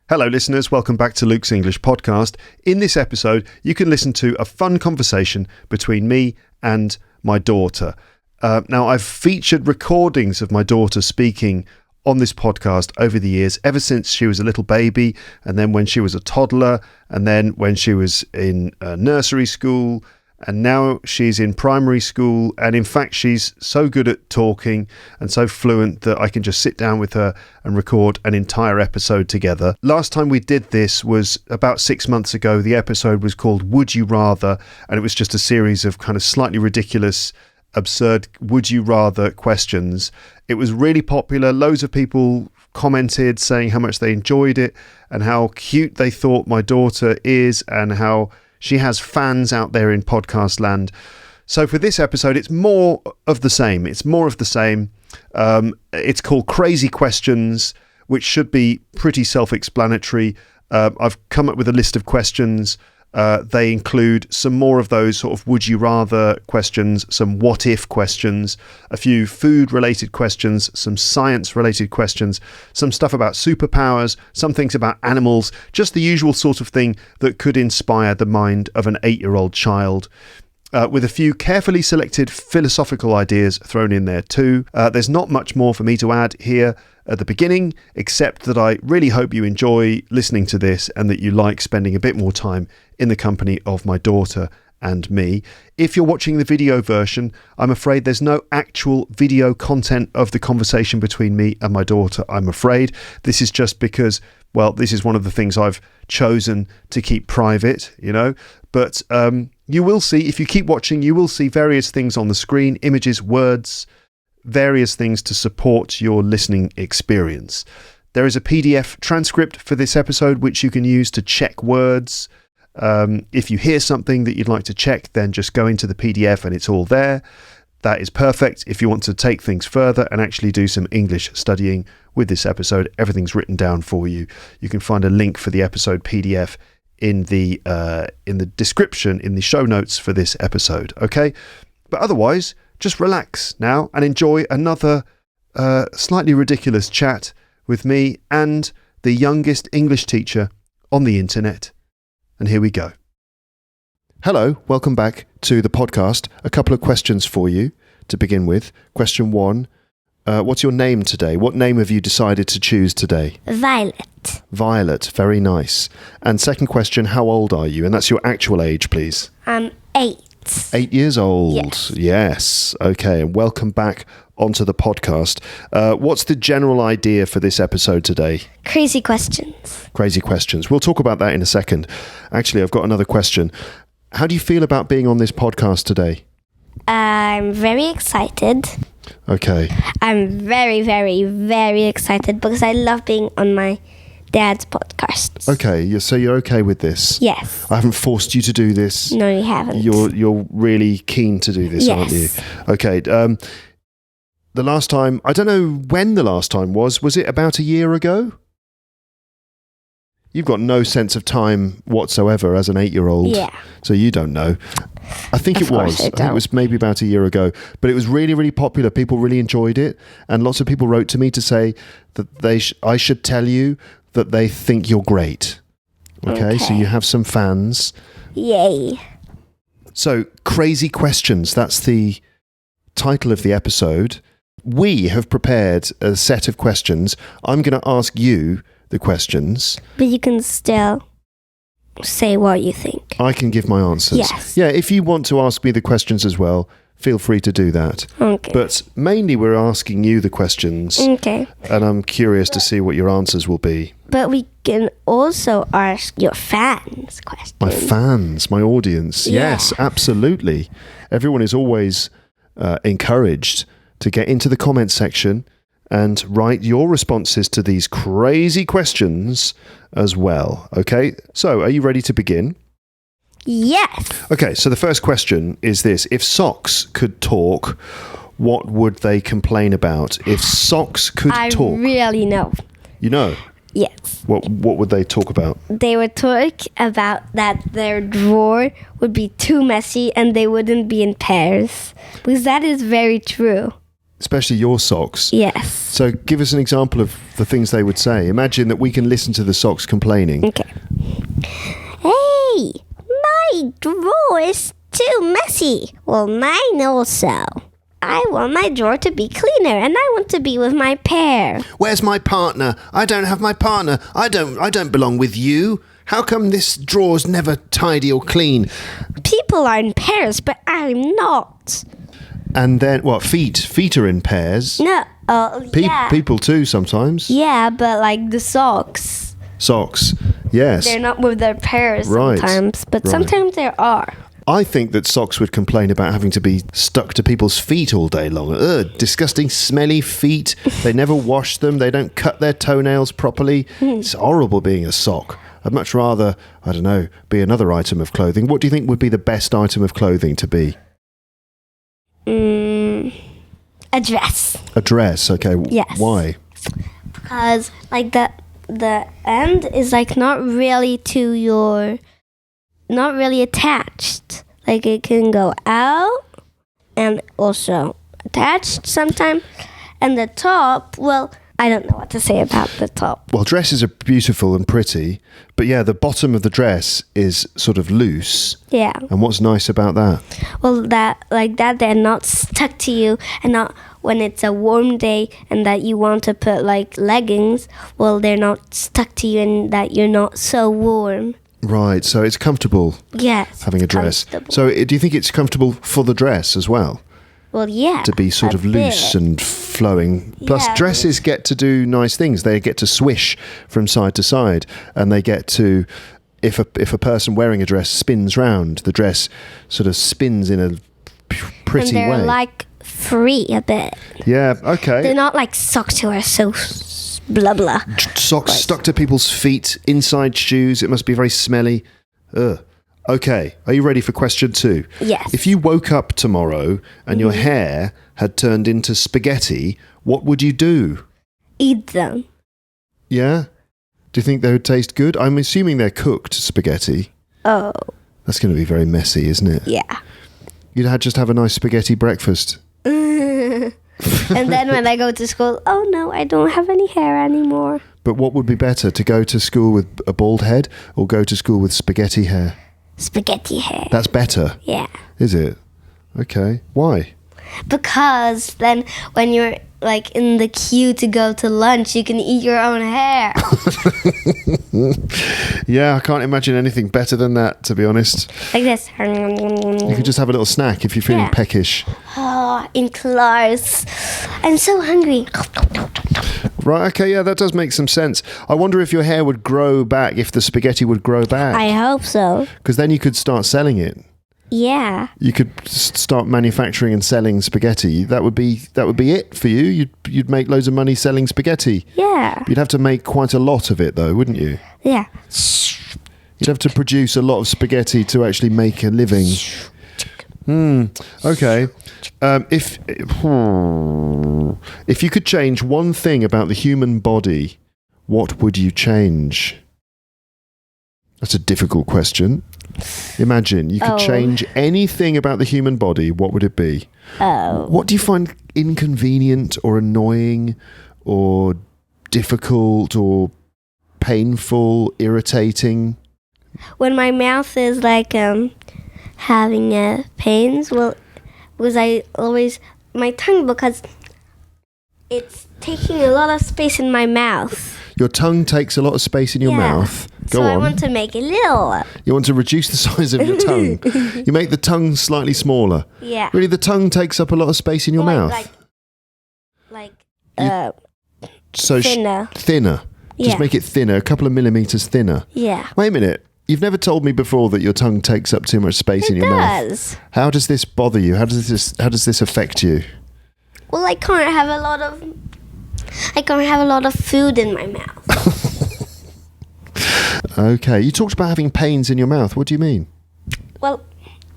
Hello listeners, welcome back to Luke's English podcast. In this episode, you can listen to a fun conversation between me and my daughter. Now, I've featured recordings of my daughter speaking on this podcast over the years, ever since she was a little baby, and then when she was a toddler, and then when she was in nursery school, and now she's in primary school. And in fact, she's so good at talking and so fluent that I can just sit down with her and record an entire episode together. Last time we did this was about 6 months ago. The episode was called Would You Rather, and it was just a series of kind of slightly ridiculous, absurd would you rather questions. It was really popular. Loads of people commented saying how much they enjoyed it and how cute they thought my daughter is and how she has fans out there in podcast land. So for this episode, it's more of the same. It's called Crazy Questions, which should be pretty self-explanatory. I've come up with a list of questions. They include some more of those sort of would you rather questions, some what if questions, a few food related questions, some science related questions, some stuff about superpowers, some things about animals, just the usual sort of thing that could inspire the mind of an 8-year-old child. With a few carefully selected philosophical ideas thrown in there too. There's not much more for me to add here at the beginning, except that I really hope you enjoy listening to this and that you like spending a bit more time in the company of my daughter and me. If you're watching the video version, I'm afraid there's no actual video content of the conversation between me and my daughter, I'm afraid. This is just because, well, this is one of the things I've chosen to keep private, you know. But you will see, if you keep watching, you will see various things on the screen, images, words, various things to support your listening experience. There is a PDF transcript for this episode, which you can use to check words. If you hear something that you'd like to check, then just go into the PDF and it's all there. That is perfect. If you want to take things further and actually do some English studying with this episode, everything's written down for you. You can find a link for the episode PDF in the description, in the show notes for this episode. Okay, but otherwise, just relax now and enjoy another slightly ridiculous chat with me and the youngest English teacher on the internet. And here we go. Hello, welcome back to the podcast. A couple of questions for you to begin with. Question 1, what's your name today? What name have you decided to choose today? Violet. Violet, very nice. And second question, how old are you? And that's your actual age, please. 8. 8 years old. Yes. Okay, and welcome back onto the podcast. What's the general idea for this episode today? Crazy questions. Crazy questions. We'll talk about that in a second. Actually, I've got another question. How do you feel about being on this podcast today? I'm very excited. Okay. I'm very, very, very excited because I love being on my dad's podcasts. Okay, so you're okay with this? Yes. I haven't forced you to do this. No, you haven't. You're really keen to do this, yes. Aren't you? Okay. The last time, I don't know when the last time was it about a year ago? You've got no sense of time whatsoever as an 8-year-old. Yeah. So you don't know. I think it was. I think it was maybe about a year ago. But it was really, really popular. People really enjoyed it. And lots of people wrote to me to say that I should tell you that they think you're great. Okay, so you have some fans. Yay. So, Crazy Questions, that's the title of the episode. We have prepared a set of questions. I'm going to ask you the questions. But you can still say what you think. I can give my answers. Yes. Yeah, if you want to ask me the questions as well, feel free to do that. Okay. But mainly we're asking you the questions. Okay. And I'm curious to see what your answers will be. But we can also ask your fans questions. My fans, my audience. Yeah. Yes, absolutely. Everyone is always encouraged to get into the comments section and write your responses to these crazy questions as well. Okay, so are you ready to begin? Yes. Okay, so the first question is this. If socks could talk, what would they complain about? If socks could talk. I really know. You know? Yes. What would they talk about? They would talk about that their drawer would be too messy and they wouldn't be in pairs. Because that is very true. especially your socks. Yes. So give us an example of the things they would say. Imagine that we can listen to the socks complaining. Okay. Hey, my drawer is too messy. Well, mine also. I want my drawer to be cleaner, and I want to be with my pair. Where's my partner? I don't have my partner. I don't belong with you. How come this drawer's never tidy or clean? People are in pairs, but I'm not. And then, what, feet? Feet are in pairs. No, yeah. People too sometimes. Yeah, but like the socks. Socks, yes. They're not with their pairs sometimes, but sometimes there are. I think that socks would complain about having to be stuck to people's feet all day long. Ugh, disgusting, smelly feet. They never wash them. They don't cut their toenails properly. It's horrible being a sock. I'd much rather, I don't know, be another item of clothing. What do you think would be the best item of clothing to be? A dress. A dress, okay. Yes. Why? Because like the end is like not really attached. Like it can go out and also attached sometimes. And the top, well, I don't know what to say about the top. Well, dresses are beautiful and pretty, but yeah, the bottom of the dress is sort of loose. Yeah. And what's nice about that? Well, that they're not stuck to you, and not when it's a warm day and that you want to put like leggings. Well, they're not stuck to you, and that you're not so warm. Right, so it's comfortable. Yes. Having a dress. So do you think it's comfortable for the dress as well? Well, yeah. To be sort of loose and flowing. Plus, dresses get to do nice things. They get to swish from side to side, and they get to, if a person wearing a dress spins round, the dress sort of spins in a pretty way. And they're like free a bit. Yeah, okay. They're not like socks who are so blah blah. Socks stuck to people's feet, inside shoes. It must be very smelly. Ugh. Okay, are you ready for question 2? Yes. If you woke up tomorrow and your hair had turned into spaghetti, what would you do? Eat them. Yeah? Do you think they would taste good? I'm assuming they're cooked spaghetti. Oh. That's going to be very messy, isn't it? Yeah. You'd just have a nice spaghetti breakfast. And then when I go to school, oh no, I don't have any hair anymore. But what would be better, to go to school with a bald head or go to school with spaghetti hair? Spaghetti hair. That's better? Yeah. Is it? Okay. Why? Because then when you're like in the queue to go to lunch, you can eat your own hair. Yeah, I can't imagine anything better than that, to be honest. Like this. You could just have a little snack if you're feeling peckish. Oh, in class. I'm so hungry. Right, okay, yeah, that does make some sense. I wonder if your hair would grow back, if the spaghetti would grow back. I hope so. Because then you could start selling it. Yeah. You could start manufacturing and selling spaghetti. That would be it for you. You'd make loads of money selling spaghetti. Yeah. You'd have to make quite a lot of it, though, wouldn't you? Yeah. You'd have to produce a lot of spaghetti to actually make a living. Okay. If you could change one thing about the human body, what would you change? That's a difficult question. Imagine you could change anything about the human body, what would it be? What do you find inconvenient or annoying or difficult or painful, irritating? When my mouth is like having pains, well, was I always my tongue, because it's taking a lot of space in my mouth. Your tongue takes a lot of space in your mouth. Go on. I want to make it little. You want to reduce the size of your tongue. You make the tongue slightly smaller. Yeah. Really, the tongue takes up a lot of space in your mouth. Thinner. Thinner. Just make it thinner, a couple of millimeters thinner. Yeah. Wait a minute. You've never told me before that your tongue takes up too much space in your mouth. It does. How does this bother you? How does this affect you? Well, I can't have a lot of food in my mouth. Okay. You talked about having pains in your mouth. What do you mean? Well,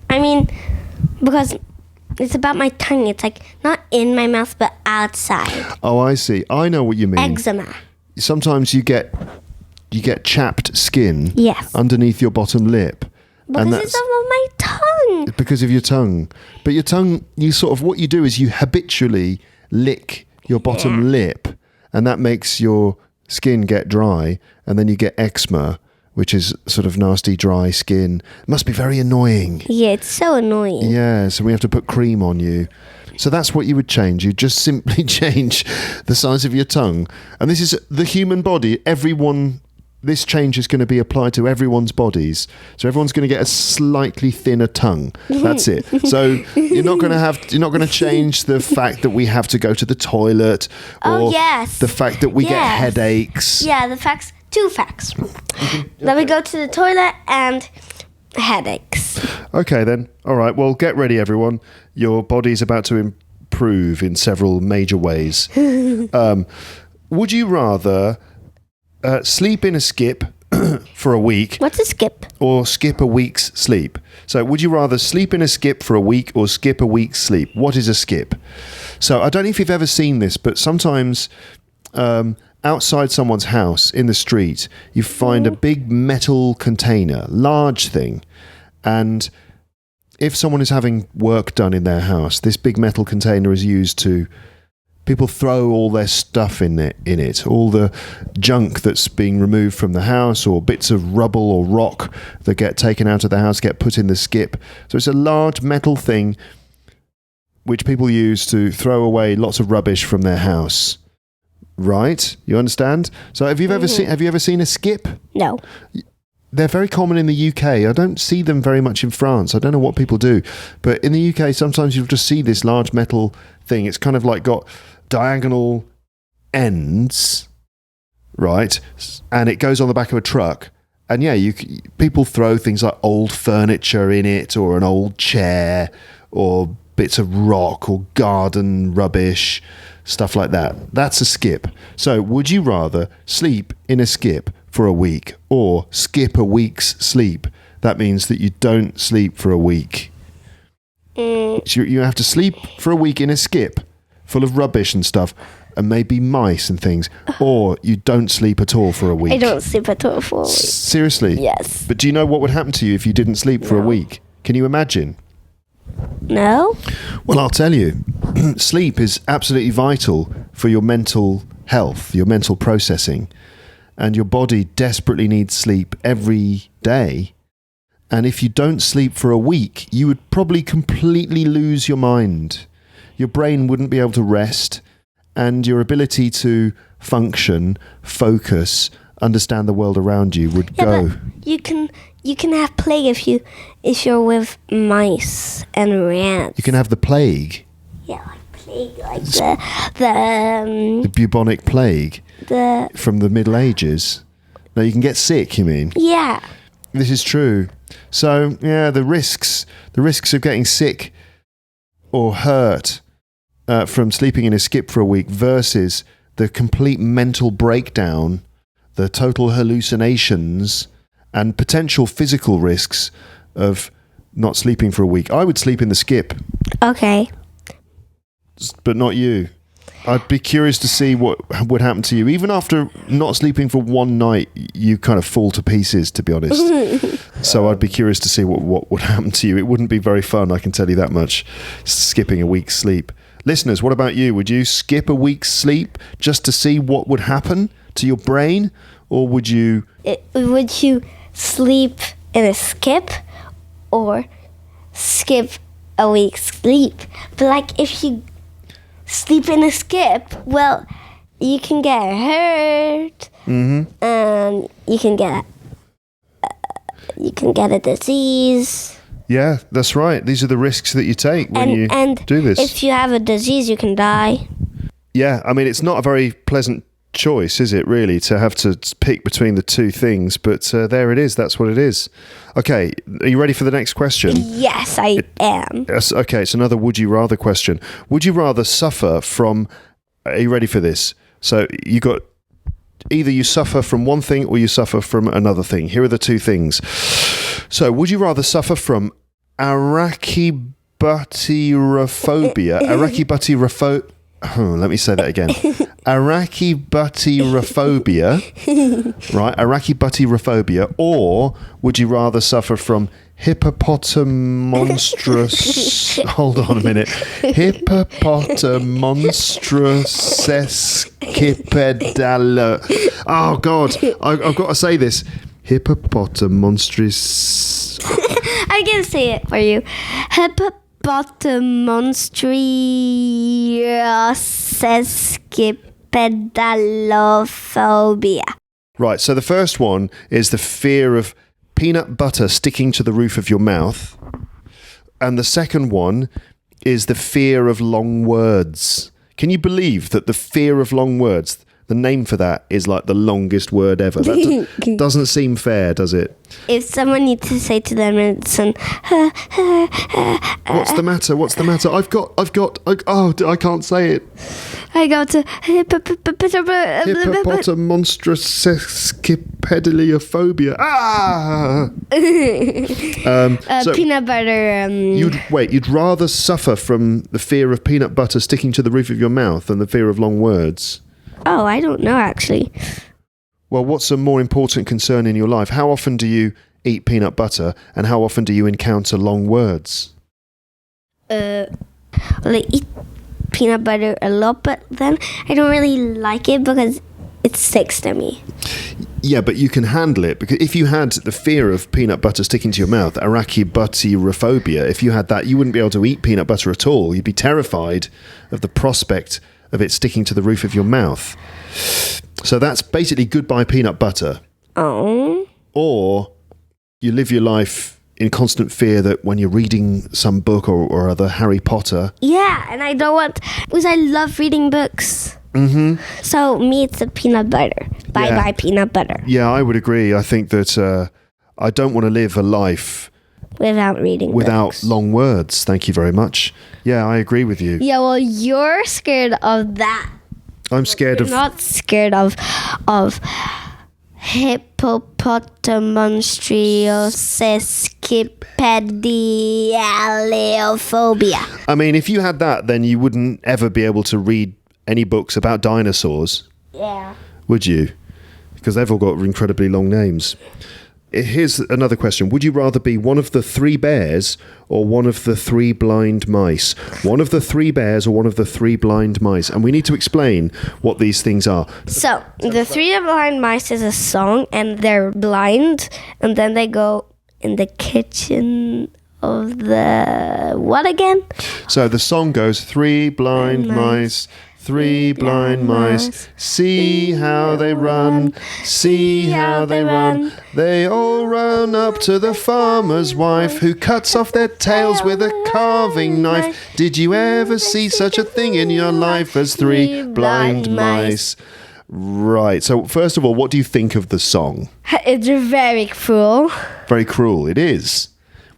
I mean, because it's about my tongue. It's like not in my mouth, but outside. Oh, I see. I know what you mean. Eczema. Sometimes you get chapped skin underneath your bottom lip. Because it's of my tongue. Because of your tongue. But your tongue, what you do is you habitually lick your bottom lip, and that makes your skin get dry, and then you get eczema, which is sort of nasty, dry skin. It must be very annoying. Yeah, it's so annoying. Yeah, so we have to put cream on you. So that's what you would change. You just simply change the size of your tongue. And this is the human body. This change is going to be applied to everyone's bodies. So everyone's going to get a slightly thinner tongue. That's it. So you're not going to change the fact that we have to go to the toilet, or the fact that we get headaches. Yeah, two facts. That we go to the toilet and headaches. Okay then. All right. Well, get ready, everyone. Your body's about to improve in several major ways. Would you rather sleep in a skip for a week? What's a skip? Or skip a week's sleep? So would you rather sleep in a skip for a week or skip a week's sleep? What is a skip? So I don't know if you've ever seen this, but sometimes outside someone's house in the street, you find a big metal container, large thing. And if someone is having work done in their house, this big metal container is used to... People throw all their stuff in it, all the junk that's being removed from the house, or bits of rubble or rock that get taken out of the house, get put in the skip. So it's a large metal thing which people use to throw away lots of rubbish from their house. Right? You understand? So have you ever seen a skip? No. They're very common in the UK. I don't see them very much in France. I don't know what people do. But in the UK, sometimes you'll just see this large metal thing. It's kind of like got diagonal ends, right? And it goes on the back of a truck. And yeah, people throw things like old furniture in it, or an old chair, or bits of rock, or garden rubbish, stuff like that. That's a skip. So would you rather sleep in a skip for a week or skip a week's sleep? That means that you don't sleep for a week. So you have to sleep for a week in a skip full of rubbish and stuff, and maybe mice and things, or you don't sleep at all for a week. I don't sleep at all for a week. Seriously? Yes. But do you know what would happen to you if you didn't sleep for a week? Can you imagine? No. Well, I'll tell you. Sleep is absolutely vital for your mental health, your mental processing. And your body desperately needs sleep every day. And if you don't sleep for a week, you would probably completely lose your mind. Your brain wouldn't be able to rest, and your ability to function, focus, understand the world around you would go. But you can have plague if you're with mice and rats. You can have the plague. Yeah, like plague, like the bubonic plague from the Middle Ages. No, you can get sick, you mean? Yeah. This is true. So, yeah, the risks of getting sick or hurt from sleeping in a skip for a week versus the complete mental breakdown, the total hallucinations, and potential physical risks of not sleeping for a week. I would sleep in the skip. Okay. But not you. I'd be curious to see what would happen to you. Even after not sleeping for one night, you kind of fall to pieces, to be honest. So I'd be curious to see what would happen to you. It wouldn't be very fun, I can tell you that much, skipping a week's sleep. Listeners, what about you? Would you skip a week's sleep just to see what would happen to your brain? Or would you... Would you sleep in a skip or skip a week's sleep? But like if you sleep in a skip, well, you can get hurt, and you can get a disease. Yeah, that's right. These are the risks that you take when you do this. If you have a disease, you can die. Yeah, I mean, it's not a very pleasant choice, is it, really, to have to pick between the two things? But there it is. That's what it is. Okay, are you ready for the next question? Yes, I am. Yes. Okay, it's another would you rather question. Would you rather suffer from... Are you ready for this? So you got... Either you suffer from one thing or you suffer from another thing. Here are the two things. So would you rather suffer from arachibutyrophobia? let me say that again. Arachibutyrophobia, right? Arachibutyrophobia, or would you rather suffer from hippopotamonstrous? Hold on a minute. Hippopotamonstrosesquipedala. Oh God, I've got to say this. Hippopotamonstrous. I can say it for you. Hippopotamonstrosesquipedalophobia. Right, so the first one is the fear of peanut butter sticking to the roof of your mouth. And the second one is the fear of long words. Can you believe that the fear of long words, the name for that is like the longest word ever? That doesn't seem fair, does it? If someone needs to say to them, it's an What's the matter? What's the matter? I can't say it. I got to Hippopotamonstrosesquipedalophobia. So peanut butter. You'd rather suffer from the fear of peanut butter sticking to the roof of your mouth than the fear of long words? Oh, I don't know actually. Well, what's a more important concern in your life? How often do you eat peanut butter, and how often do you encounter long words? Well, I eat peanut butter a lot, but then I don't really like it because it sticks to me. Yeah, but you can handle it, because if you had the fear of peanut butter sticking to your mouth, arachibutyrophobia, if you had that, you wouldn't be able to eat peanut butter at all. You'd be terrified of the prospect of it sticking to the roof of your mouth. So that's basically goodbye peanut butter. Oh. Or you live your life in constant fear that when you're reading some book or other, Harry Potter. Yeah, and I don't want, because I love reading books. Mm-hmm. So me, it's the peanut butter. Bye peanut butter. Yeah, I would agree. I think that I don't want to live a life without reading without long words. Thank you very much. Yeah, I agree with you. Yeah, well, you're scared of that. I'm scared of... not scared of hippopotamonstrosesquipedalophobia. I mean, if you had that, then you wouldn't ever be able to read any books about dinosaurs. Yeah. Would you? Because they've all got incredibly long names. Here's another question. Would you rather be one of the three bears or one of the three blind mice? One of the three bears or one of the three blind mice? And we need to explain what these things are. So, the three blind mice is a song, and they're blind, and then they go in the kitchen of the... what again? So, the song goes, three blind mice... Three blind mice, see how they run, see how they run. They all run up to the farmer's wife, who cuts off their tails with a carving knife. Did you ever see such a thing in your life as three blind mice? Right, so first of all, what do you think of the song? It's very cruel. Very cruel, it is.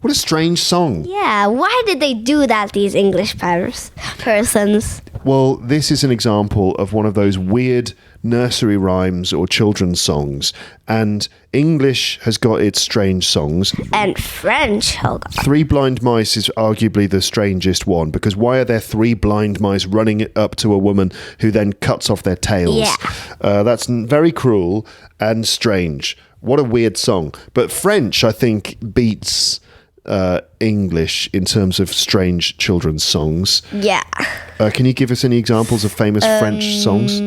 What a strange song. Yeah, why did they do that, these English persons? Well, this is an example of one of those weird nursery rhymes or children's songs. And English has got its strange songs. And French, Helga. Three Blind Mice is arguably the strangest one, because why are there three blind mice running up to a woman who then cuts off their tails? Yeah. That's very cruel and strange. What a weird song. But French, I think, beats... English in terms of strange children's songs. Yeah. Can you give us any examples of famous French songs?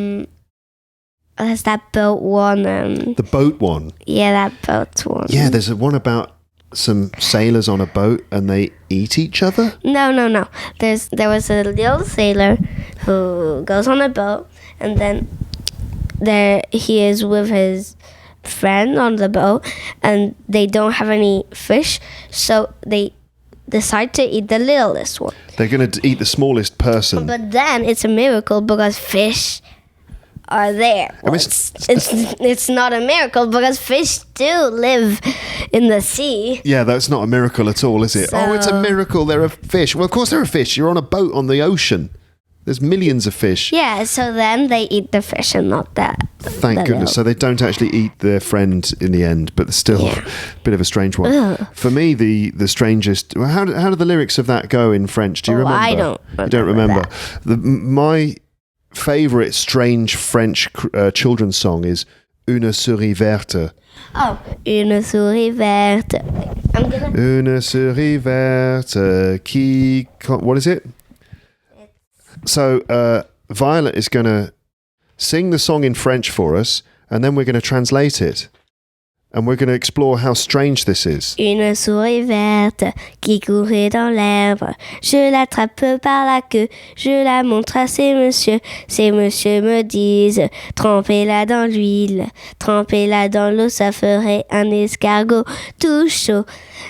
There's that boat one. The boat one? Yeah, that boat one. Yeah, there's one about some sailors on a boat and they eat each other? No. There was a little sailor who goes on a boat, and then there he is with his friend on the boat, and they don't have any fish, so they decide to eat the littlest one. They're going to eat the smallest person. But then it's a miracle because fish are there. Well, it's not a miracle because fish do live in the sea. Yeah, that's not a miracle at all, is it? Oh, it's a miracle. There are fish. Well, of course there are fish. You're on a boat on the ocean. There's millions of fish. Yeah, so then they eat the fish and not that. Thank goodness. So they don't actually eat their friend in the end, but still a bit of a strange one. Ugh. For me, the strangest... How do the lyrics of that go in French? Do you remember? I don't. You don't remember? My favourite strange French children's song is Une souris verte. Oh, une souris verte. I'm gonna. Une souris verte qui... What is it? So Violet is going to sing the song in French for us, and then we're going to translate it. And we're going to explore how strange this is. Une souris verte qui courait dans l'herbe. Je l'attrape par la queue, je la montre à ces messieurs. Ces messieurs me disent, trempez-la dans l'huile, trempez-la dans l'eau, ça ferait un escargot tout chaud.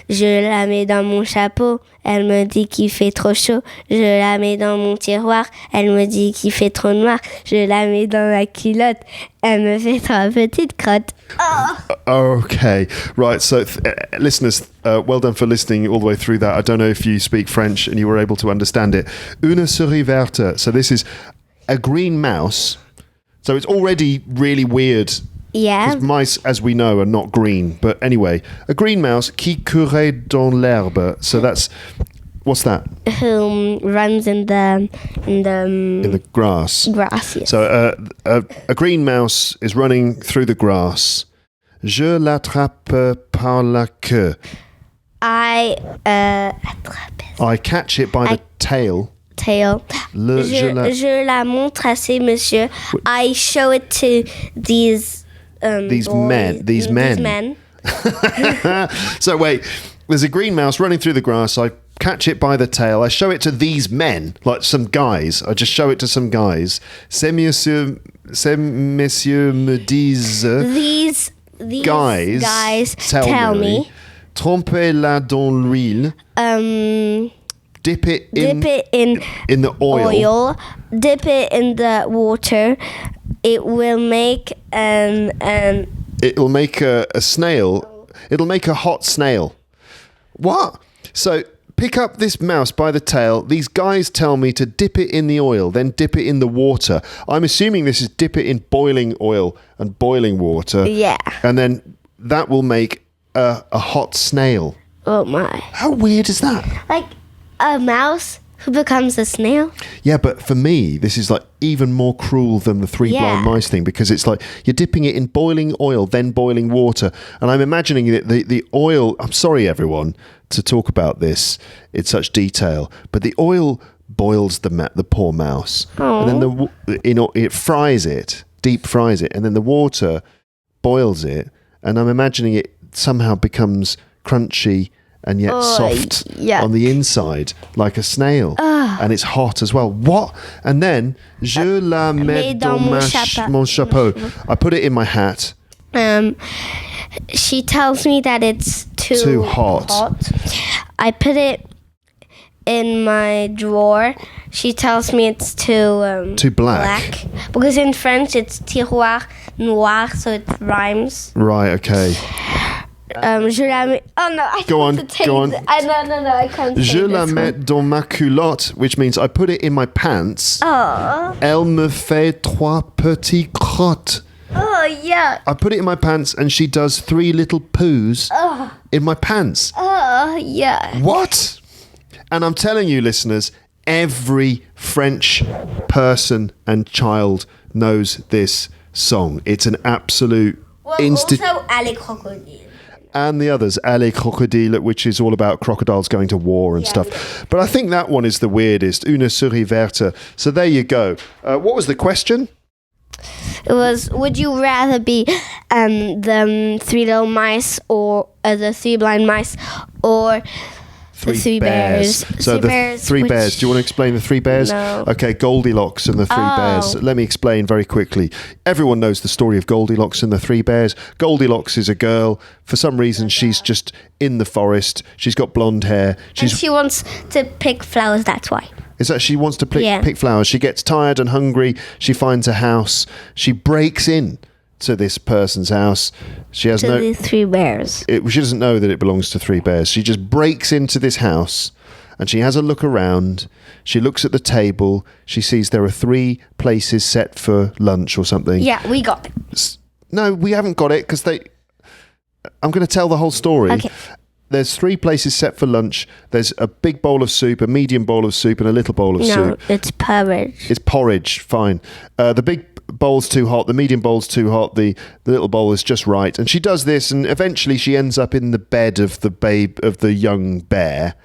Je la mets dans mon chapeau, elle me dit qu'il fait trop chaud. Je la mets dans mon tiroir, elle me dit qu'il fait trop noir. Je la mets dans ma culotte, elle me fait 3 petites crottes. Oh. Okay, right. So, listeners, well done for listening all the way through that. I don't know if you speak French and you were able to understand it. Une souris verte. So this is a green mouse. So it's already really weird. Yeah. Because mice, as we know, are not green. But anyway, a green mouse qui courait dans l'herbe. So that's... What's that? Who runs in the grass. Grass, yes. So a green mouse is running through the grass. Je l'attrape par la queue. I catch it by the tail. Je la montre à ces messieurs. I show it to these men. These men. So wait, there's a green mouse running through the grass. I catch it by the tail. I show it to these men, like some guys. I just show it to some guys. Ces messieurs me disent. These guys tell me. Trempez-la dans l'huile. Dip it in the oil. Dip it in the water. It will make It'll make a snail. It'll make a hot snail. What? So pick up this mouse by the tail. These guys tell me to dip it in the oil, then dip it in the water. I'm assuming this is dip it in boiling oil and boiling water. Yeah. And then that will make a hot snail. Oh my. How weird is that? Like a mouse who becomes a snail? Yeah, but for me, this is like even more cruel than the three blind mice thing, because it's like you're dipping it in boiling oil, then boiling water. And I'm imagining that the oil, I'm sorry everyone to talk about this in such detail, but the oil boils the poor mouse. Aww. And then it fries it, deep fries it, and then the water boils it, and I'm imagining it somehow becomes crunchy and yet soft on the inside, like a snail. And it's hot as well. What? And then, je la mets dans mon chapeau. I put it in my hat. She tells me that it's too hot. I put it in my drawer. She tells me it's too black. Because in French it's tiroir noir, so it rhymes. Right, okay. Je la mets... Oh no, I go on. No, I can't Je la mets dans ma culotte, which means I put it in my pants. Oh. Elle me fait 3 petites crottes. Oh, yeah. I put it in my pants and she does 3 little poos in my pants. Oh, yeah. What? And I'm telling you, listeners, every French person and child knows this song. It's an absolute... also, Allez Crocodile. And the others, Allez Crocodile, which is all about crocodiles going to war and stuff. But I think that one is the weirdest, Une souris verte. So there you go. What was the question? It was, would you rather be the 3 little mice or the 3 blind mice or... 3 bears. So the 3 bears. Do you want to explain the 3 bears? No. Okay, Goldilocks and the 3 bears. Let me explain very quickly. Everyone knows the story of Goldilocks and the 3 bears. Goldilocks is a girl. For some reason, she's just in the forest. She's got blonde hair. And she wants to pick flowers, that's why. Is that she wants to pick flowers? She gets tired and hungry. She finds a house. She breaks in to this person's house. She has the 3 bears. She doesn't know that it belongs to 3 bears. She just breaks into this house and she has a look around. She looks at the table. She sees there are 3 places set for lunch or something. Yeah, we got it. No, we haven't got it because I'm going to tell the whole story. Okay. there's 3 places set for lunch. There's a big bowl of soup, a medium bowl of soup, and a little bowl of soup. No, it's porridge. It's porridge, fine. The big bowl's too hot, the medium bowl's too hot, the little bowl is just right. And she does this, and eventually she ends up in the bed of the young bear.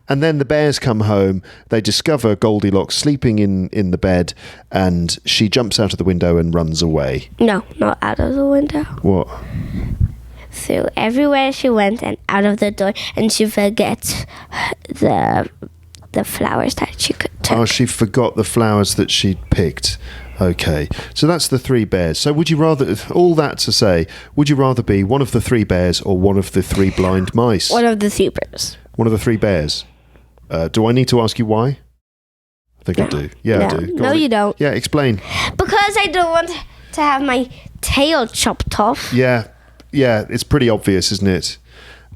And then the bears come home, they discover Goldilocks sleeping in the bed, and she jumps out of the window and runs away. No, not out of the window. What? Through everywhere she went and out of the door, and she forgets the flowers that she could take. Oh, she forgot the flowers that she'd picked. Okay, so that's the 3 bears. So would you rather, all that to say, would you rather be one of the 3 bears or one of the 3 blind mice? One of the 3 bears. One of the 3 bears. Do I need to ask you why? I think I do. Yeah, no. I do. Go No, on. you don't. Yeah, explain. Because I don't want to have my tail chopped off. Yeah, it's pretty obvious, isn't it?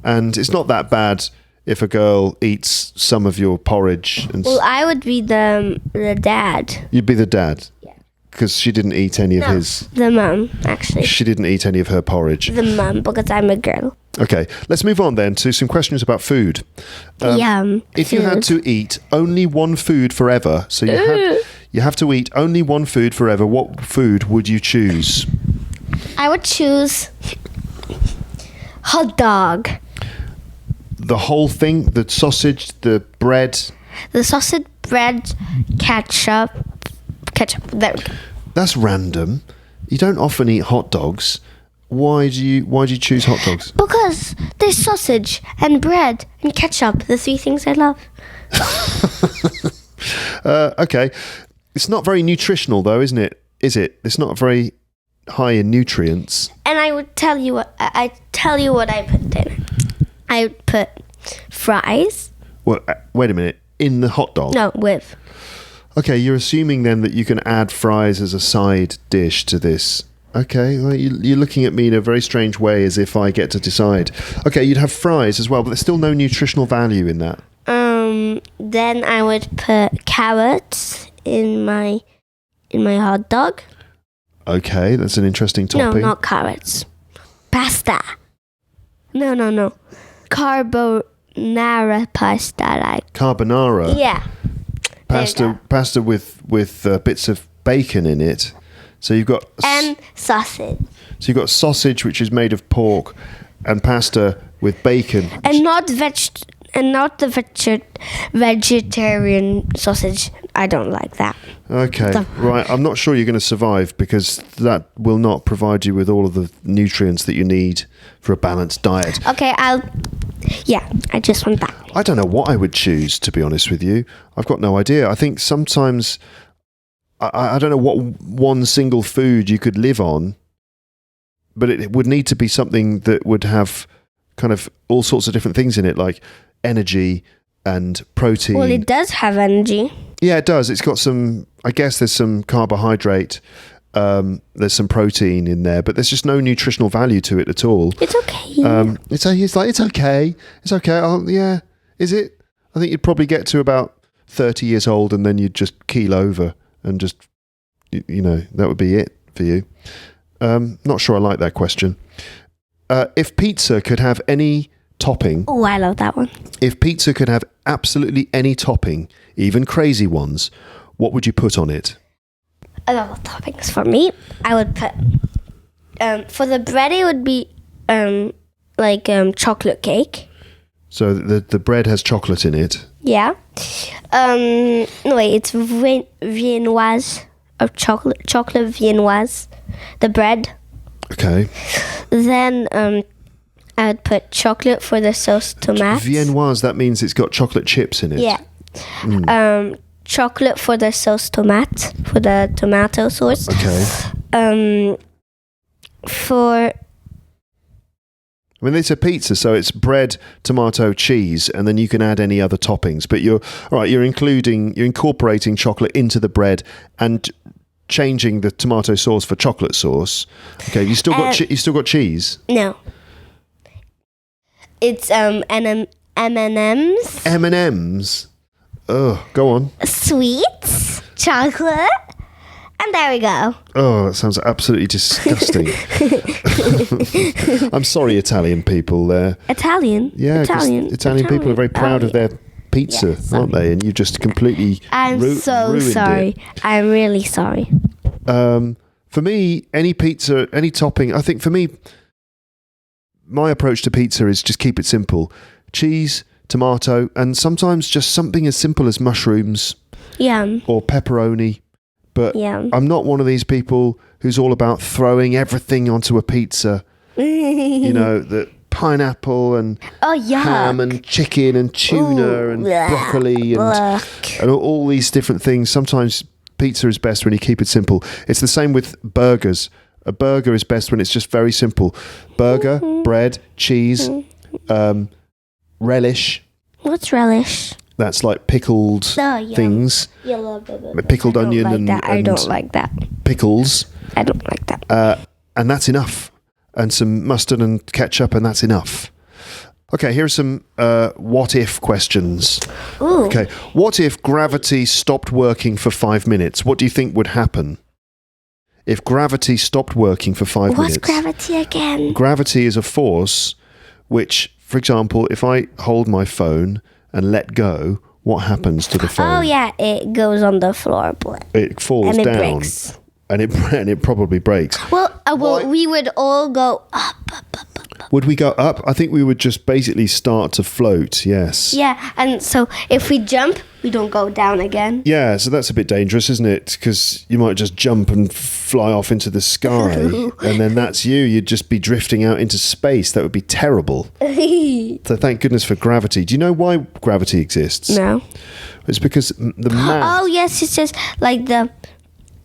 And it's not that bad if a girl eats some of your porridge. And Well, I would be the dad. you'd be the dad. Yeah. Because she didn't eat any of his... The mum, actually. She didn't eat any of her porridge. The mum, because I'm a girl. Okay, let's move on then to some questions about food. If you had to eat only one food forever, so you have to eat only one food forever, what food would you choose? I would choose hot dog. The whole thing? The sausage, the bread? The sausage, bread, ketchup. There we go. That's random. You don't often eat hot dogs. Why do you choose hot dogs? Because there's sausage and bread and ketchup, the 3 things I love. Okay. It's not very nutritional though, isn't it? Is it? It's not very high in nutrients. And I would tell you what I put in. I would put fries. Well, wait a minute. In the hot dog? No, with. Okay, you're assuming then that you can add fries as a side dish to this. Okay, well, you're looking at me in a very strange way as if I get to decide. Okay, you'd have fries as well, but there's still no nutritional value in that. Then I would put carrots in my hot dog. Okay, that's an interesting topping. No, not carrots. Pasta. No. Carbonara pasta, like. Carbonara. Yeah. Pasta with bits of bacon in it. So you've got and sausage. So you've got sausage which is made of pork, and pasta with bacon. And not the vegetarian sausage. I don't like that. Okay, right. I'm not sure you're going to survive because that will not provide you with all of the nutrients that you need for a balanced diet. Okay, I just want that. I don't know what I would choose, to be honest with you. I've got no idea. I think sometimes I don't know what one single food you could live on, but it would need to be something that would have kind of all sorts of different things in it, like energy and protein. Well, it does have energy. Yeah, it does. It's got some, I guess there's some carbohydrate, there's some protein in there, but there's just no nutritional value to it at all. It's okay. It's okay. It's okay. Yeah. Is it? I think you'd probably get to about 30 years old and then you'd just keel over and just, that would be it for you. Not sure I like that question. If pizza could have any topping... Oh, I love that one. If pizza could have absolutely any topping, even crazy ones, what would you put on it? A lot of toppings for me. I would put... for the bread, it would be chocolate cake. So the bread has chocolate in it? Yeah. No, wait, it's viennoise. Of chocolate viennoise. The bread. Okay. Then I would put chocolate for the sauce tomatoes. Viennoise, that means it's got chocolate chips in it. Yeah. Chocolate for the sauce tomate, for the tomato sauce. Okay. I mean, it's a pizza, so it's bread, tomato, cheese, and then you can add any other toppings. But you're incorporating chocolate into the bread and changing the tomato sauce for chocolate sauce. Okay, you still got cheese. No, it's M&Ms. M&Ms. Oh, go on. Sweets, chocolate, And there we go. Oh, that sounds absolutely disgusting. I'm sorry, Italian people there. Italian? Yeah, Italian people are very proud of their pizza, aren't they? And you just completely ruined sorry. it. I'm really sorry. For me, any pizza, any topping, I think for me, my approach to pizza is just keep it simple. Cheese, tomato, and sometimes just something as simple as mushrooms or pepperoni. But I'm not one of these people who's all about throwing everything onto a pizza. You know, the pineapple and ham and chicken and tuna and broccoli and all these different things. Sometimes pizza is best when you keep it simple. It's the same with burgers. A burger is best when it's just very simple. Burger, bread, cheese, relish. What's relish? That's like pickled things. Pickled onion and I don't like that. Pickles. I don't like that. And that's enough. And some mustard and ketchup, and that's enough. Okay, here are some what-if questions. Ooh. Okay, what if gravity stopped working for 5 minutes? What do you think would happen? If gravity stopped working for 5 minutes. What's gravity again? Gravity is a force which, for example, if I hold my phone and let go, what happens to the phone? Oh yeah, it goes on the floor. It falls and down. It breaks. And it probably breaks. Well, we would all go up. Would we go up? I think we would just basically start to float, yes. Yeah, and so if we jump, we don't go down again. Yeah, so that's a bit dangerous, isn't it? Because you might just jump and fly off into the sky, and then that's you. You'd just be drifting out into space. That would be terrible. So thank goodness for gravity. Do you know why gravity exists? No. It's because the mass... Oh, yes, it's just like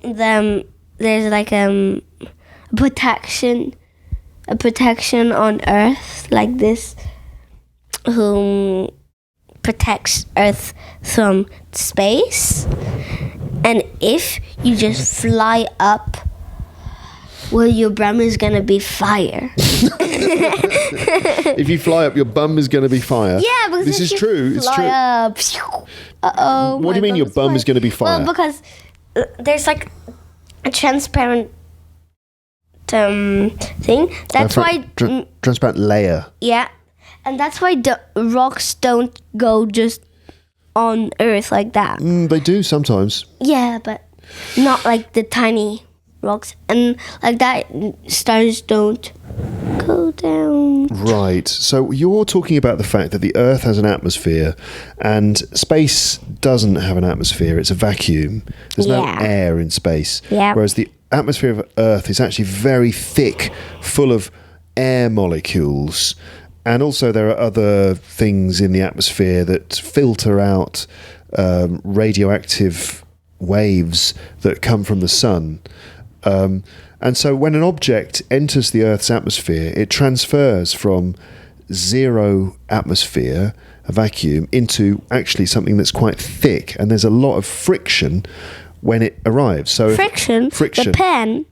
there's like protection on Earth, like this, who protects Earth from space. And if you just fly up, well, your bum is gonna be fire. If you fly up, your bum is going to be fire. Yeah, because this is true. It's true. Up, what do you mean your bum is going to be fire? Well, because there's like a transparent thing. That's why transparent layer. Yeah, and that's why the rocks don't go just on Earth like that. They do sometimes. Yeah, but not like the tiny rocks, and like that stars don't go down. Right. So you're talking about the fact that the Earth has an atmosphere and space doesn't have an atmosphere. It's a vacuum. There's no air in space. Yeah. Whereas the atmosphere of Earth is actually very thick, full of air molecules. And also there are other things in the atmosphere that filter out radioactive waves that come from the sun. And so when an object enters the Earth's atmosphere, it transfers from zero atmosphere, a vacuum, into actually something that's quite thick. And there's a lot of friction when it arrives. So friction? The pen?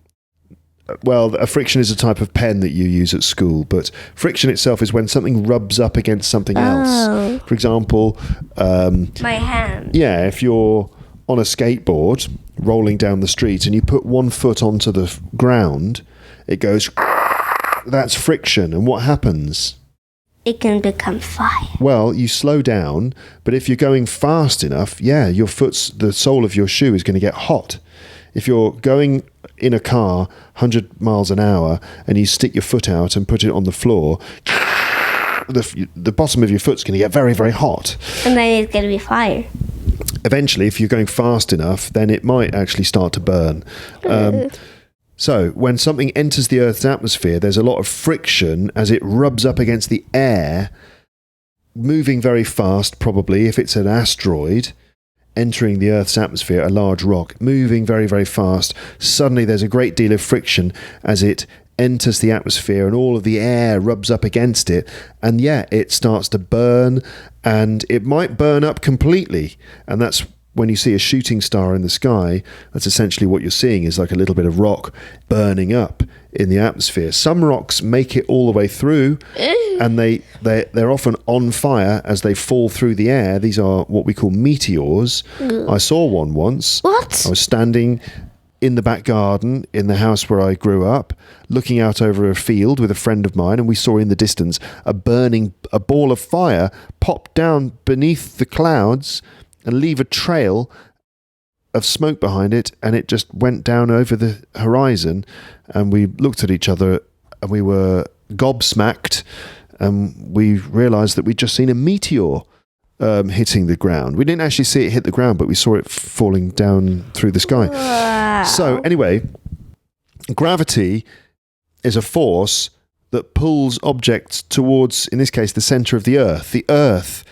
Well, a friction is a type of pen that you use at school, but friction itself is when something rubs up against something else. For example... my hand. Yeah, if you're on a skateboard rolling down the street and you put one foot onto the ground, it goes... That's friction. And what happens? It can become fire. Well, you slow down, but if you're going fast enough, the sole of your shoe is going to get hot. If you're going in a car 100 miles an hour and you stick your foot out and put it on the floor, the bottom of your foot's going to get very, very hot. And then it's going to be fire. Eventually, if you're going fast enough, then it might actually start to burn. So when something enters the Earth's atmosphere, there's a lot of friction as it rubs up against the air, moving very fast, probably, if it's an asteroid entering the Earth's atmosphere, a large rock, moving very, very fast. Suddenly there's a great deal of friction as it enters the atmosphere and all of the air rubs up against it. And it starts to burn, and it might burn up completely. And that's when you see a shooting star in the sky, that's essentially what you're seeing, is like a little bit of rock burning up in the atmosphere. Some rocks make it all the way through, and they're often on fire as they fall through the air. These are what we call meteors. I saw one once. What? I was standing in the back garden in the house where I grew up, looking out over a field with a friend of mine, and we saw in the distance a ball of fire pop down beneath the clouds and leave a trail of smoke behind it, and it just went down over the horizon, and we looked at each other and we were gobsmacked, and we realised that we'd just seen a meteor hitting the ground. We didn't actually see it hit the ground, but we saw it falling down through the sky. Wow. So anyway, gravity is a force that pulls objects towards, in this case, the centre of the Earth. The Earth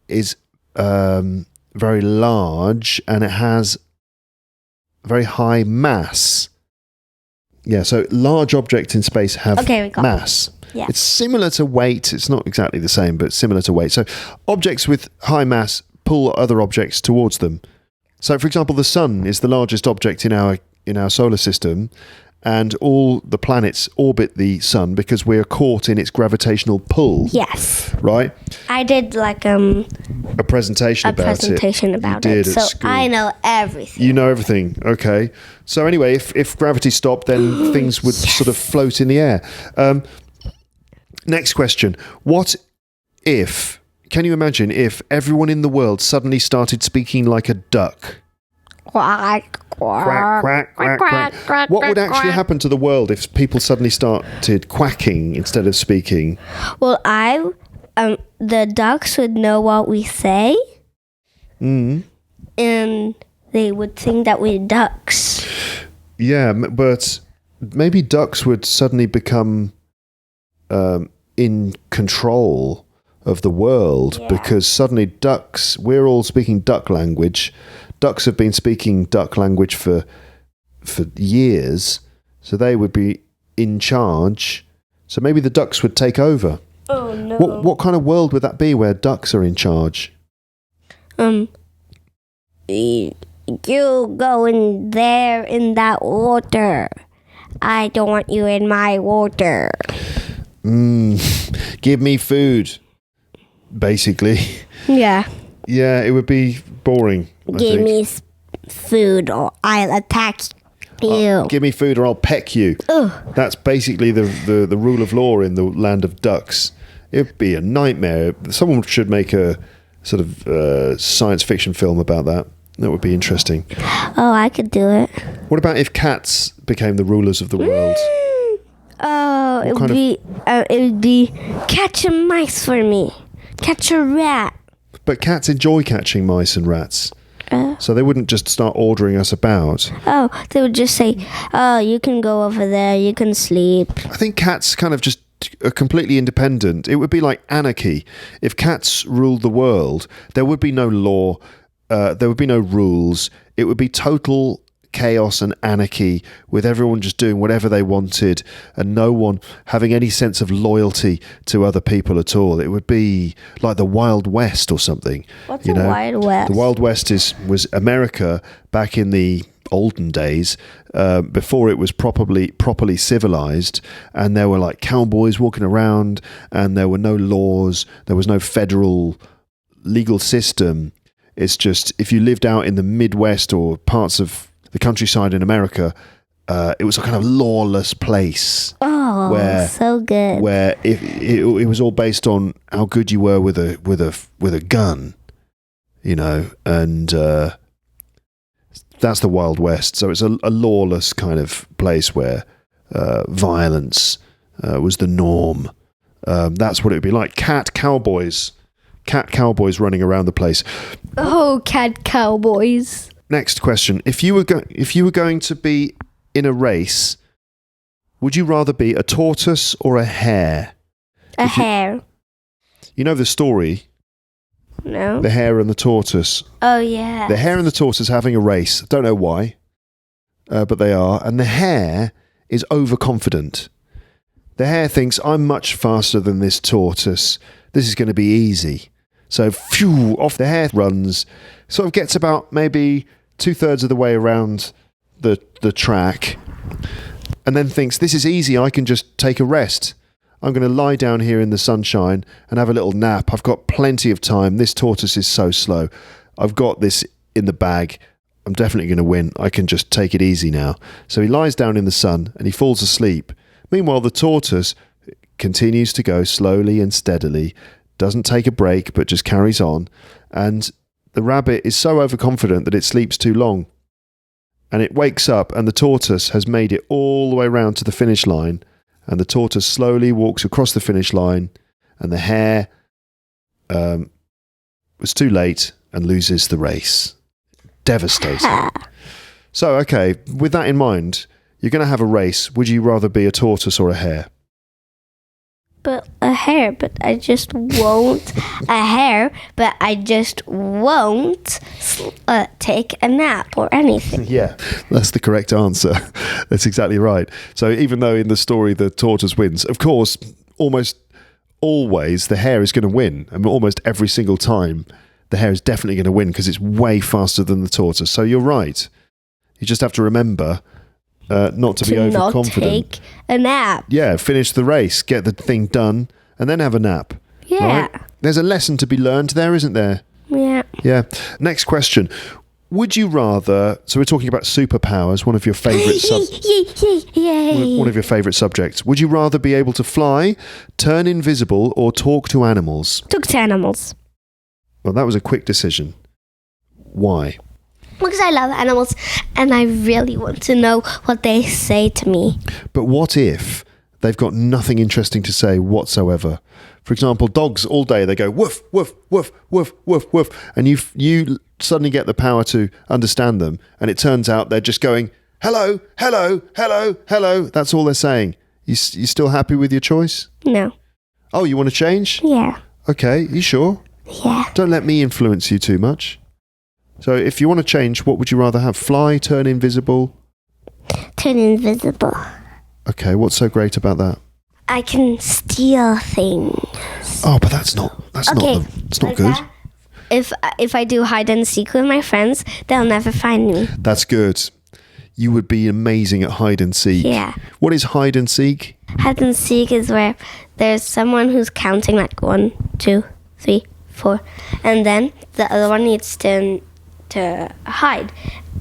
is very large, and it has very high mass. Yeah, so large objects in space have mass. Yeah. It's similar to weight. It's not exactly the same, but similar to weight. So objects with high mass pull other objects towards them. So, for example, the sun is the largest object in our solar system, and all the planets orbit the sun because we're caught in its gravitational pull. Yes. Right? I did like a presentation about it. So I know everything. You know everything. Okay. So anyway, if gravity stopped, then things would sort of float in the air. Next question. Can you imagine if everyone in the world suddenly started speaking like a duck? Quack, Quack, quack, quack, quack. What would actually happen to the world if people suddenly started quacking instead of speaking? Well, the ducks would know what we say. And they would think that we're ducks. Yeah, but maybe ducks would suddenly become in control of the world, because suddenly we're all speaking duck language. Ducks have been speaking duck language for years, so they would be in charge. So maybe the ducks would take over. Oh no. What kind of world would that be where ducks are in charge? You go in there in that water. I don't want you in my water. Give me food, basically. Yeah. Yeah, it would be boring. Give me food or I'll attack you. Give me food or I'll peck you. Ugh. That's basically the rule of law in the land of ducks. It would be a nightmare. Someone should make a sort of science fiction film about that. That would be interesting. Oh, I could do it. What about if cats became the rulers of the world? Oh, it would be catch a mice for me. Catch a rat. But cats enjoy catching mice and rats. So they wouldn't just start ordering us about. Oh, they would just say, oh, you can go over there, you can sleep. I think cats kind of just are completely independent. It would be like anarchy. If cats ruled the world, there would be no law, there would be no rules. It would be total chaos and anarchy, with everyone just doing whatever they wanted and no one having any sense of loyalty to other people at all. It would be like the Wild West or something. What's the Wild West? The Wild West was America back in the olden days, before it was properly civilized, and there were like cowboys walking around, and there were no laws, there was no federal legal system. It's just, if you lived out in the Midwest or parts of the countryside in America, it was a kind of lawless place. Oh, so good. Where it was all based on how good you were with a gun, you know, and that's the Wild West. So it's a lawless kind of place where violence was the norm. That's what it would be like. Cat cowboys running around the place. Oh, cat cowboys. Next question. If you were going to be in a race, would you rather be a tortoise or a hare? A hare. You know the story? No. The hare and the tortoise. Oh, yeah. The hare and the tortoise having a race. Don't know why, but they are. And the hare is overconfident. The hare thinks, I'm much faster than this tortoise. This is going to be easy. So, phew, off the hare runs. Sort of gets about maybe 2/3 of the way around the track, and then thinks, this is easy, I can just take a rest. I'm going to lie down here in the sunshine and have a little nap. I've got plenty of time. This tortoise is so slow. I've got this in the bag. I'm definitely going to win. I can just take it easy now. So he lies down in the sun and he falls asleep. Meanwhile, the tortoise continues to go slowly and steadily, doesn't take a break, but just carries on. And the rabbit is so overconfident that it sleeps too long. And it wakes up, and the tortoise has made it all the way round to the finish line. And the tortoise slowly walks across the finish line, and the hare was too late and loses the race. Devastating. So, okay, with that in mind, you're going to have a race. Would you rather be a tortoise or a hare? But a hare, but I just won't. A hare, but I just won't take a nap or anything. Yeah, that's the correct answer. That's exactly right. So even though in the story the tortoise wins, of course, almost always the hare is going to win. I mean, almost every single time the hare is definitely going to win because it's way faster than the tortoise. So you're right. You just have to remember not to be overconfident. Not take a nap. Yeah, finish the race, get the thing done, and then have a nap. Yeah. Right? There's a lesson to be learned there, isn't there? Yeah. Yeah. Next question. Would you rather, so we're talking about superpowers, one of your favourite one of your favourite subjects. Would you rather be able to fly, turn invisible, or talk to animals? Talk to animals. Well, that was a quick decision. Why? Because I love animals and I really want to know what they say to me. But what if they've got nothing interesting to say whatsoever? For example, dogs all day, they go woof, woof, woof, woof, woof, woof. And you suddenly get the power to understand them. And it turns out they're just going, hello, hello, hello, hello. That's all they're saying. You still happy with your choice? No. Oh, you want to change? Yeah. Okay, you sure? Yeah. Don't let me influence you too much. So if you want to change, what would you rather have? Fly, turn invisible? Turn invisible. Okay, what's so great about that? I can steal things. Oh, but that's not good. That, if I do hide and seek with my friends, they'll never find me. That's good. You would be amazing at hide and seek. Yeah. What is hide and seek? Hide and seek is where there's someone who's counting like 1, 2, 3, 4, and then the other one needs to hide.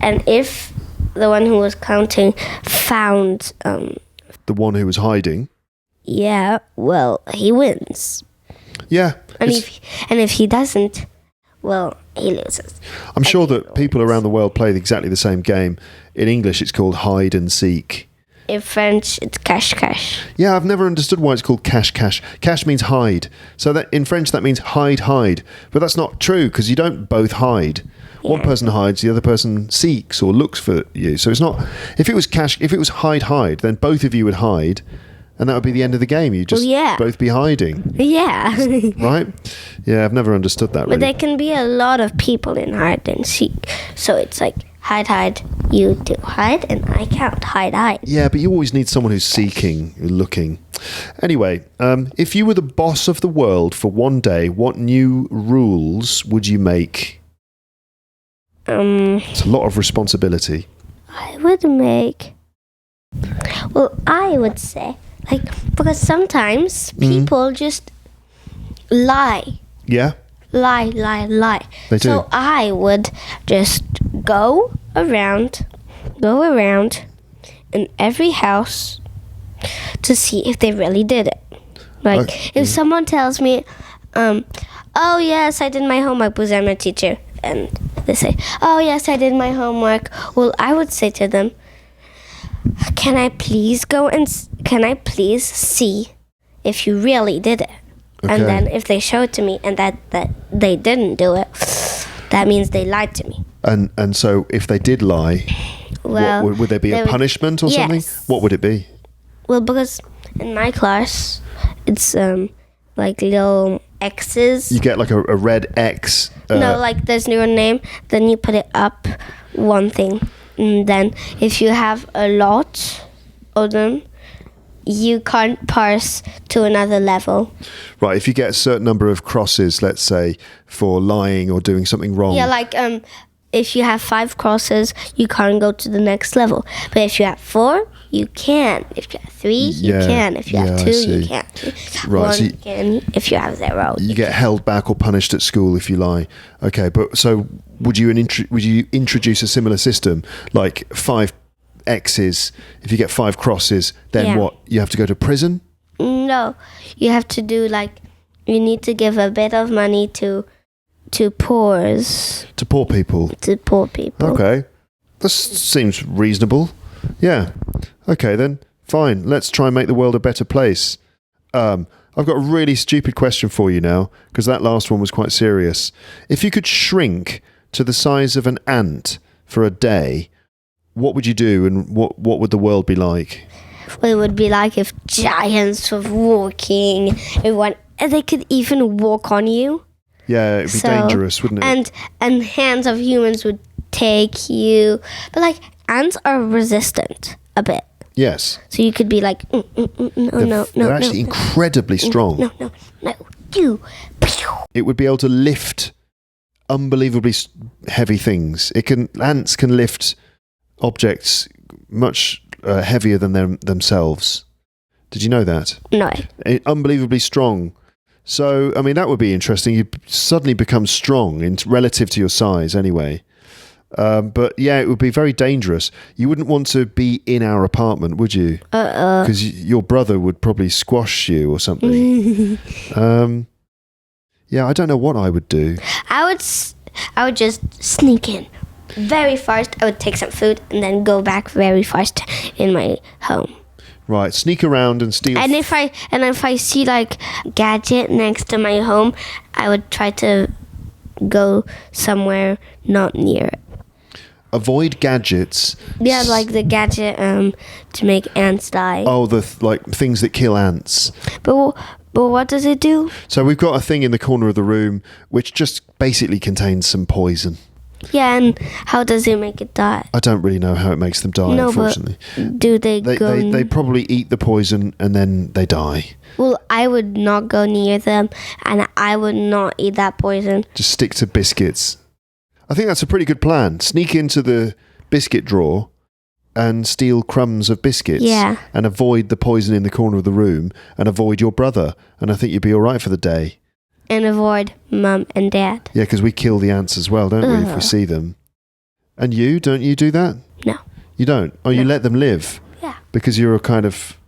And if the one who was counting found the one who was hiding, yeah, well, he wins. Yeah. And if he doesn't, well, he loses. I'm sure that people around the world play exactly the same game. In English, it's called hide and seek. In French, it's cache-cache. Yeah, I've never understood why it's called cache-cache. Cache means hide. So that in French, that means hide. But that's not true because you don't both hide. Yeah. One person hides, the other person seeks or looks for you. So it's not. If it was hide, then both of you would hide, and that would be the end of the game. You just both be hiding. Yeah. Right? Yeah, I've never understood that. Really. But there can be a lot of people in hide and seek. So it's like hide. You do hide, and I count hide. Yeah, but you always need someone who's seeking, looking. Anyway, if you were the boss of the world for one day, what new rules would you make? It's a lot of responsibility. I would say, because sometimes people just lie. Yeah? Lie. They do. So I would just go around in every house to see if they really did it. If someone tells me, oh yes, I did my homework because I'm a teacher, and they say, oh yes, I did my homework, well, I would say to them, can I please see if you really did it? Okay. And then if they show it to me and that they didn't do it, that means they lied to me. And so if they did lie, well, would there be a punishment or something? What would it be? Well, because in my class, it's like little X's. You get like a red X. No, like there's your name, then you put it up one thing. And then if you have a lot of them, you can't pass to another level. Right, if you get a certain number of crosses, let's say, for lying or doing something wrong. Yeah, like if you have 5 crosses, you can't go to the next level. But if you have 4, you can. If you have 3, you Yeah, can. If you have yeah, I 2, see. you can. Right, 1, so you can. If you have 0, you get held back or punished at school if you lie. Okay, but so would you introduce a similar system, like 5 X's? If you get 5 crosses, then Yeah. what? You have to go to prison? No, you have to do you need to give a bit of money to poors, To poor people? to poor people. Okay, this seems reasonable. Yeah. Okay then, fine. Let's try and make the world a better place. I've got a really stupid question for you now, because that last one was quite serious. If you could shrink to the size of an ant for a day, what would you do, and what would the world be like? It would be like if giants were walking, and they could even walk on you. Yeah, it'd be dangerous, wouldn't it? And hands of humans would take you. But ants are resistant a bit. Yes. So you could be like, They're actually incredibly strong. No, you. It would be able to lift unbelievably heavy things. Ants can lift objects much heavier than themselves. Did you know that? No. Unbelievably strong. So, I mean, that would be interesting. You suddenly become strong relative to your size anyway. But yeah, it would be very dangerous. You wouldn't want to be in our apartment, would you? Because your brother would probably squash you or something. Yeah, I don't know what I would do. I would just sneak in very fast. I would take some food and then go back very fast in my home. Right, sneak around and steal. And if I see gadget next to my home, I would try to go somewhere not near it. Avoid gadgets. Yeah, like the gadget to make ants die. Oh, the things that kill ants. But what does it do? So we've got a thing in the corner of the room which just basically contains some poison. Yeah, and how does it make it die? I don't really know how it makes them die, unfortunately. But do they go... They probably eat the poison and then they die. Well, I would not go near them, and I would not eat that poison. Just stick to biscuits. I think that's a pretty good plan. Sneak into the biscuit drawer and steal crumbs of biscuits. Yeah. And avoid the poison in the corner of the room and avoid your brother. And I think you'd be all right for the day. And avoid Mum and Dad. Yeah, because we kill the ants as well, don't we, if we see them? And you, don't you do that? No. You don't? Oh, you let them live? Yeah. Because you're a kind of...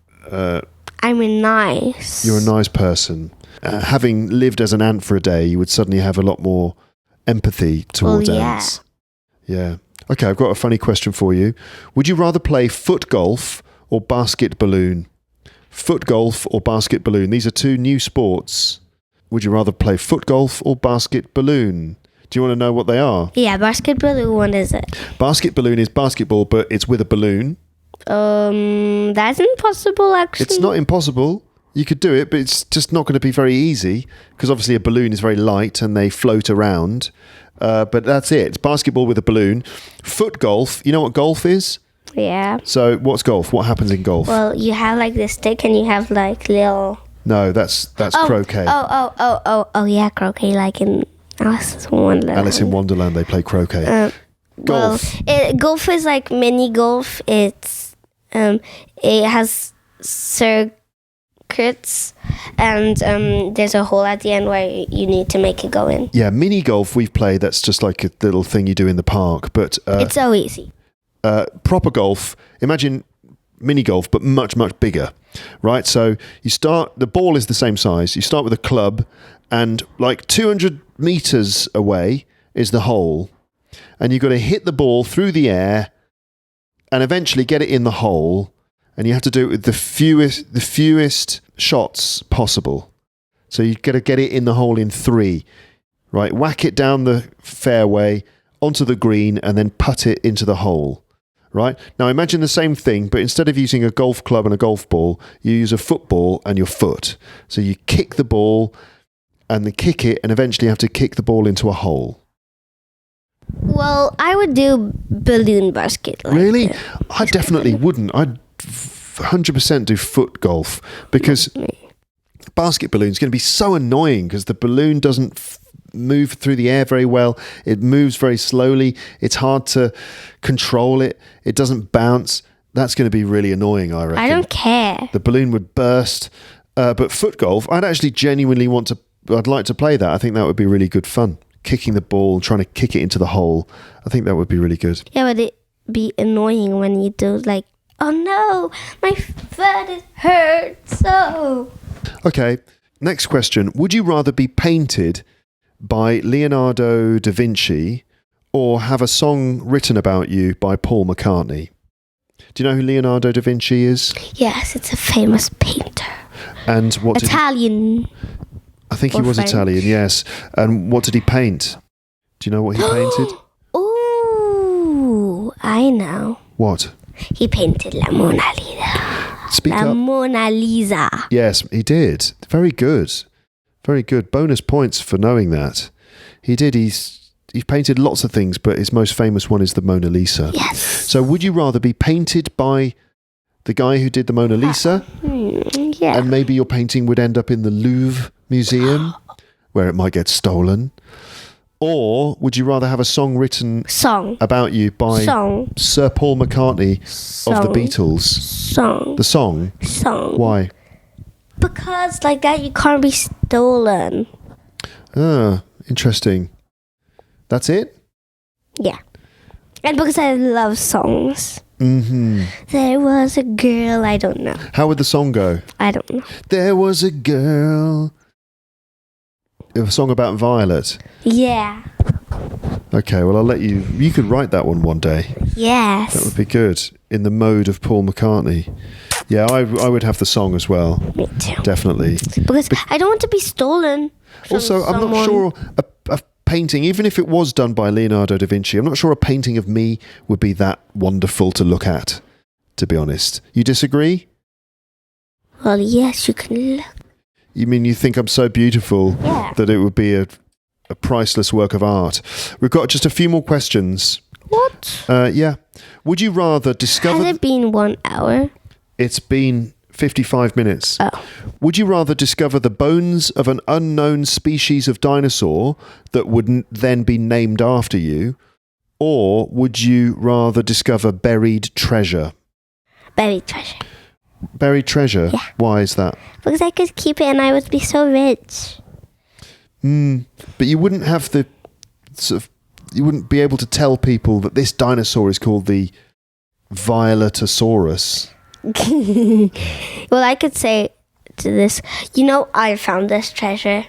I'm nice. You're a nice person. Having lived as an ant for a day, you would suddenly have a lot more empathy towards ants. Yeah. Okay, I've got a funny question for you. Would you rather play foot golf or basket balloon? Foot golf or basket balloon? These are 2 new sports. Would you rather play foot golf or basket balloon? Do you want to know what they are? Yeah, basket balloon, what is it? Basket balloon is basketball, but it's with a balloon. That's impossible, actually. It's not impossible. You could do it, but it's just not going to be very easy, because obviously a balloon is very light and they float around. But that's it. It's basketball with a balloon. Foot golf, you know what golf is? Yeah. So what's golf? What happens in golf? Well, you have this stick and you have little... No, that's croquet. Oh, yeah, croquet, like in Alice in Wonderland. Alice in Wonderland, they play croquet. Golf. Well, golf is like mini golf. It has circuits, and there's a hole at the end where you need to make it go in. Yeah, mini golf we've played. That's just like a little thing you do in the park. But it's so easy. Proper golf. Imagine mini golf, but much, much bigger. Right, so the ball is the same size. You start with a club, and 200 meters away is the hole, and you've got to hit the ball through the air and eventually get it in the hole, and you have to do it with the fewest shots possible. So you've got to get it in the hole in 3. Right, whack it down the fairway onto the green and then putt it into the hole. Right? Now imagine the same thing, but instead of using a golf club and a golf ball, you use a football and your foot. So you kick the ball and then kick it, and eventually you have to kick the ball into a hole. Well, I would do balloon basket. Really? I definitely wouldn't. I'd 100% do foot golf, because basket balloon is going to be so annoying, because the balloon doesn't move through the air very well. It moves very slowly. It's hard to control it. It doesn't bounce. That's going to be really annoying, I reckon. I don't care. The balloon would burst. But foot golf, I'd actually genuinely I'd like to play that. I think that would be really good fun. Kicking the ball, trying to kick it into the hole. I think that would be really good. Yeah, but it'd be annoying when you do like, oh no, my foot hurts so. Okay, next question. Would you rather be painted by Leonardo da Vinci or have a song written about you by Paul McCartney? Do you know who Leonardo da Vinci is? Yes, it's a famous painter. And what Italian. I think he was French. Italian, yes. And what did he paint? Do you know what he painted? Ooh, I know. What? He painted La Mona Lisa. Speak La up. Mona Lisa. Yes, he did. Very good. Very good. Bonus points for knowing that. He did. He's painted lots of things, but his most famous one is the Mona Lisa. Yes. So would you rather be painted by the guy who did the Mona Lisa? Yeah. And maybe your painting would end up in the Louvre Museum, where it might get stolen? Or would you rather have a song written about you by Sir Paul McCartney of the Beatles? The song? Why? Because like that you can't be stolen. Ah, interesting. That's it? Yeah. And because I love songs. Mm-hmm. There was a girl, I don't know. How would the song go? I don't know. There was a girl. A song about Violet. Yeah. Okay, well, I'll let you... You could write that one day. Yes. That would be good. In the mode of Paul McCartney. Yeah, I would have the song as well. Me too. Definitely. Because I don't want to be stolen. Also, I'm not sure a painting, even if it was done by Leonardo da Vinci, I'm not sure a painting of me would be that wonderful to look at, to be honest. You disagree? Well, yes, you can look. You mean you think I'm so beautiful that it would be a priceless work of art? We've got just a few more questions. What? Yeah. Would you rather discover... Has it been 1 hour? It's been 55 minutes. Oh. Would you rather discover the bones of an unknown species of dinosaur that would then be named after you, or would you rather discover buried treasure? Buried treasure. Buried treasure? Yeah. Why is that? Because I could keep it and I would be so rich. But you wouldn't have the sort of... You wouldn't be able to tell people that this dinosaur is called the Violetosaurus. Well, I could say to this, I found this treasure.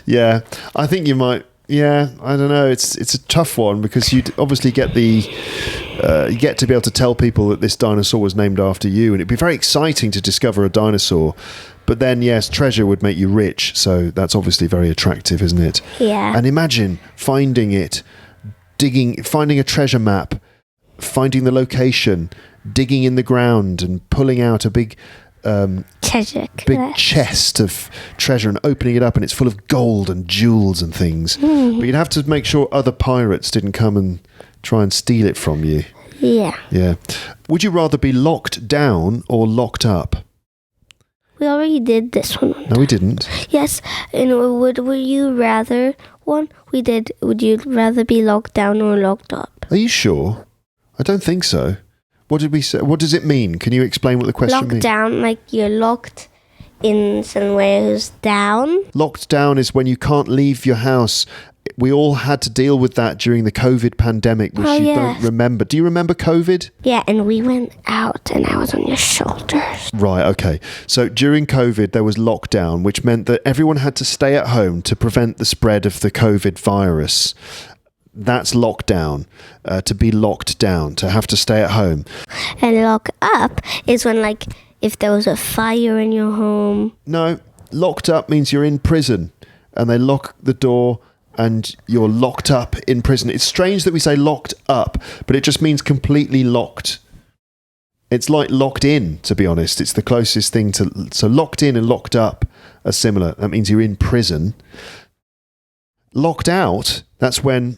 Yeah, I think you might. Yeah, I don't know. It's a tough one because you'd obviously get you get to be able to tell people that this dinosaur was named after you, and it'd be very exciting to discover a dinosaur. But then, yes, treasure would make you rich, so that's obviously very attractive, isn't it? Yeah. And imagine finding it, finding a treasure map, finding the location, digging in the ground and pulling out a big chest of treasure and opening it up, and it's full of gold and jewels and things. But you'd have to make sure other pirates didn't come and try and steal it from you. Yeah. Yeah. Would you rather be locked down or locked up? We already did this one. No, we didn't. Yes. And would you rather one? We did. Would you rather be locked down or locked up? Are you sure? I don't think so. What did we say? What does it mean? Can you explain what the question means? Locked down, like you're locked in somewhere who's down. Locked down is when you can't leave your house. We all had to deal with that during the COVID pandemic, which you don't remember. Do you remember COVID? Yeah, and we went out and I was on your shoulders. Right, okay. So during COVID, there was lockdown, which meant that everyone had to stay at home to prevent the spread of the COVID virus. That's lockdown, to be locked down, to have to stay at home. And lock up is when, like, if there was a fire in your home. No, locked up means you're in prison and they lock the door and you're locked up in prison. It's strange that we say locked up, but it just means completely locked. It's like locked in, to be honest. It's the closest thing to... So locked in and locked up are similar. That means you're in prison. Locked out, that's when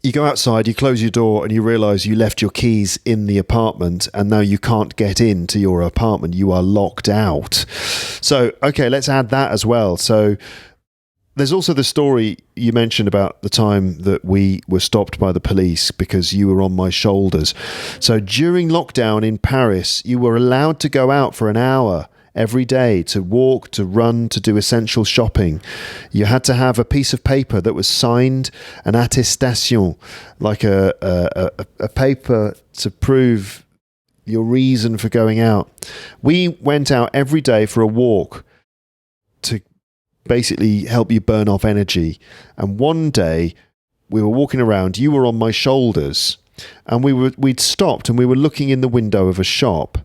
you go outside, you close your door and you realise you left your keys in the apartment and now you can't get into your apartment. You are locked out. So, okay, let's add that as well. So... There's also the story you mentioned about the time that we were stopped by the police because you were on my shoulders. So during lockdown in Paris, you were allowed to go out for an hour every day to walk, to run, to do essential shopping. You had to have a piece of paper that was signed, an attestation, like a paper to prove your reason for going out. We went out every day for a walk to basically help you burn off energy. And one day we were walking around, you were on my shoulders, and we'd stopped and we were looking in the window of a shop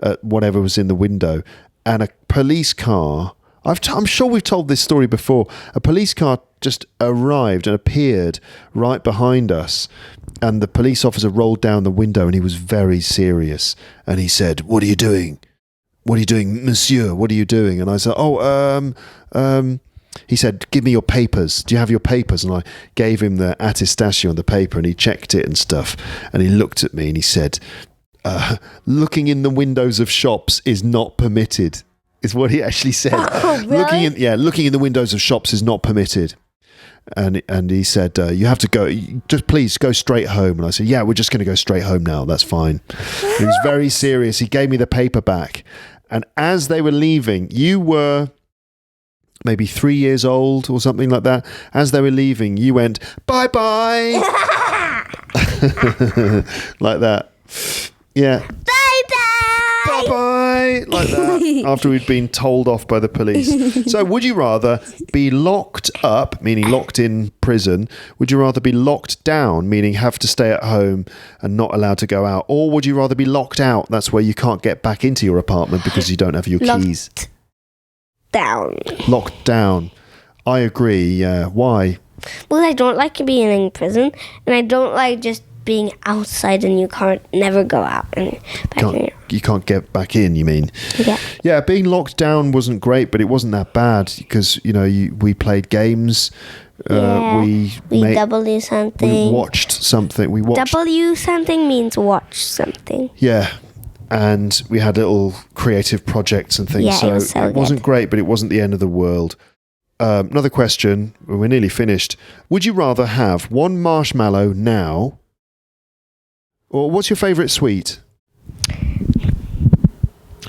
at whatever was in the window, and a police car, I'm sure we've told this story before, a police car just arrived and appeared right behind us, and the police officer rolled down the window and he was very serious and he said, "What are you doing? What are you doing, monsieur? What are you doing?" And I said, he said, "Give me your papers. Do you have your papers?" And I gave him the attestation on the paper and he checked it and stuff. And he looked at me and he said, "Looking in the windows of shops is not permitted," is what he actually said. Oh, really? Looking in the windows of shops is not permitted. And he said, "You have to go, just please go straight home." And I said, "Yeah, we're just going to go straight home now. That's fine." He was very serious. He gave me the paper back. And as they were leaving, you were maybe 3 years old or something like that. As they were leaving, you went, "Bye-bye." Like that. Yeah. Bye-bye. Bye-bye. Like that. After we'd been told off by the police. So would you rather be locked up, meaning locked in prison? Would you rather be locked down, meaning have to stay at home and not allowed to go out? Or would you rather be locked out? That's where you can't get back into your apartment because you don't have your keys. Down. Locked down. I agree. Yeah. Why? Well, I don't like being in prison, and I don't like just being outside and you can't never go out and you can't get back in, you mean? Yeah, being locked down wasn't great, but it wasn't that bad because we played games. We W something. We watched something. W something means watch something. Yeah, and we had little creative projects and things. Yeah, so it wasn't great, but it wasn't the end of the world. Another question. We're nearly finished. Would you rather have one marshmallow now? Or what's your favourite sweet?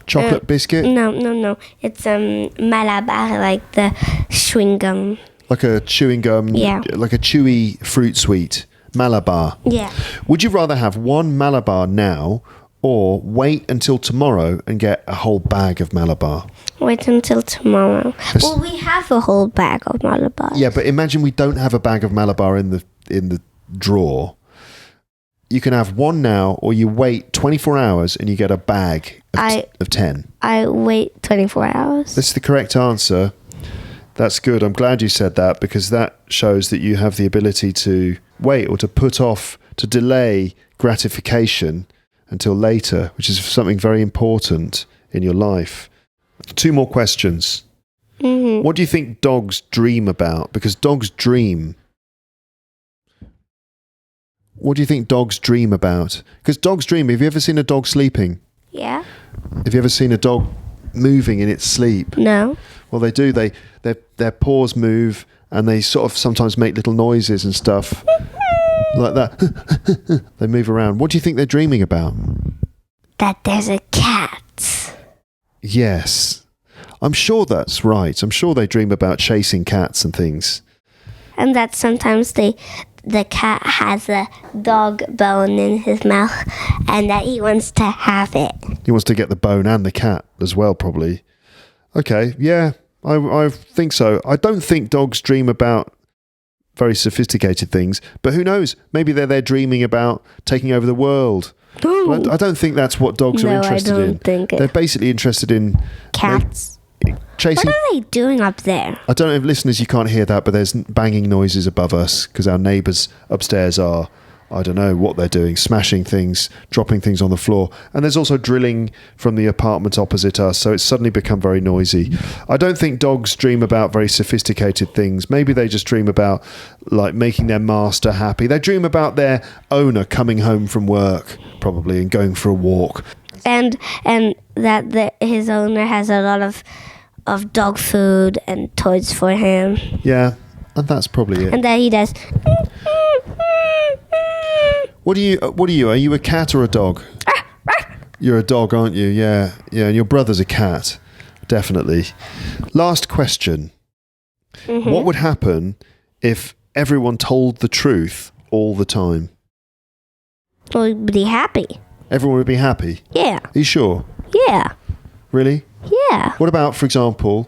Chocolate biscuit? No. It's Malabar, like the chewing gum. Like a chewing gum? Yeah. Like a chewy fruit sweet. Malabar. Yeah. Would you rather have one Malabar now or wait until tomorrow and get a whole bag of Malabar? Wait until tomorrow. Well, we have a whole bag of Malabar. Yeah, but imagine we don't have a bag of Malabar in the drawer. You can have one now, or you wait 24 hours and you get a bag of 10. I wait 24 hours. That's the correct answer. That's good. I'm glad you said that because that shows that you have the ability to wait or to put off, to delay gratification until later, which is something very important in your life. 2 more questions. Mm-hmm. What do you think dogs dream about? Because dogs dream. What do you think dogs dream about? Because dogs dream. Have you ever seen a dog sleeping? Yeah. Have you ever seen a dog moving in its sleep? No. Well, they do. Their paws move and they sort of sometimes make little noises and stuff like that. They move around. What do you think they're dreaming about? That there's a cat. Yes. I'm sure that's right. I'm sure they dream about chasing cats and things. And that sometimes the cat has a dog bone in his mouth and that he wants to have it. He wants to get the bone and the cat as well, probably. Okay, yeah, I think so. I don't think dogs dream about very sophisticated things, but who knows? Maybe they're there dreaming about taking over the world. I don't think that's what dogs are interested in. I don't think it. They're basically interested in cats. Chasing. What are they doing up there? I don't know if listeners you can't hear that, but there's banging noises above us because our neighbours upstairs are, I don't know what they're doing, smashing things, dropping things on the floor. And there's also drilling from the apartment opposite us, so it's suddenly become very noisy. I don't think dogs dream about very sophisticated things. Maybe they just dream about like making their master happy. They dream about their owner coming home from work, probably, and going for a walk. And that his owner has a lot of of dog food and toys for him. Yeah, and that's probably it. And then he does. What are you? Are you a cat or a dog? You're a dog, aren't you? Yeah, and your brother's a cat. Definitely. Last question. Mm-hmm. What would happen if everyone told the truth all the time? Well, we'd be happy. Everyone would be happy? Yeah. Are you sure? Yeah. Really? Yeah. What about, for example,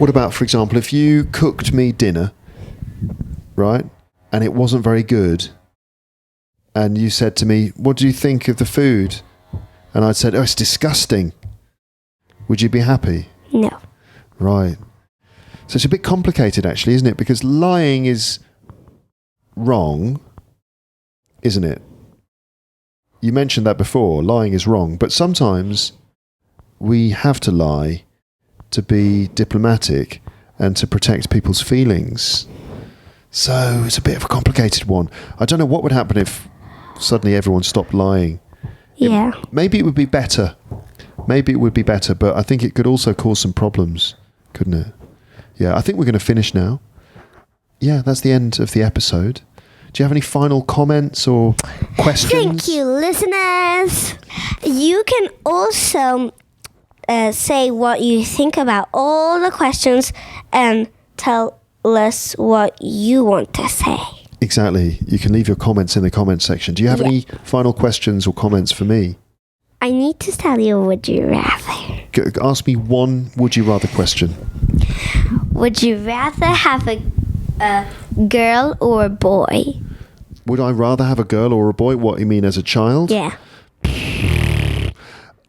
if you cooked me dinner, right, and it wasn't very good, and you said to me, what do you think of the food? And I'd said, oh, it's disgusting. Would you be happy? No. Right. So it's a bit complicated, actually, isn't it? Because lying is wrong, isn't it? You mentioned that before. Lying is wrong. But sometimes we have to lie to be diplomatic and to protect people's feelings. So it's a bit of a complicated one. I don't know what would happen if suddenly everyone stopped lying. Yeah. Maybe it would be better. But I think it could also cause some problems, couldn't it? Yeah, I think we're going to finish now. Yeah, that's the end of the episode. Do you have any final comments or questions? Thank you, listeners. You can also say what you think about all the questions and tell us what you want to say. Exactly. You can leave your comments in the comments section. Do you have any final questions or comments for me? I need to tell you, would you rather? Ask me one would you rather question. Would you rather have a girl or a boy? Would I rather have a girl or a boy? What, you mean as a child? Yeah.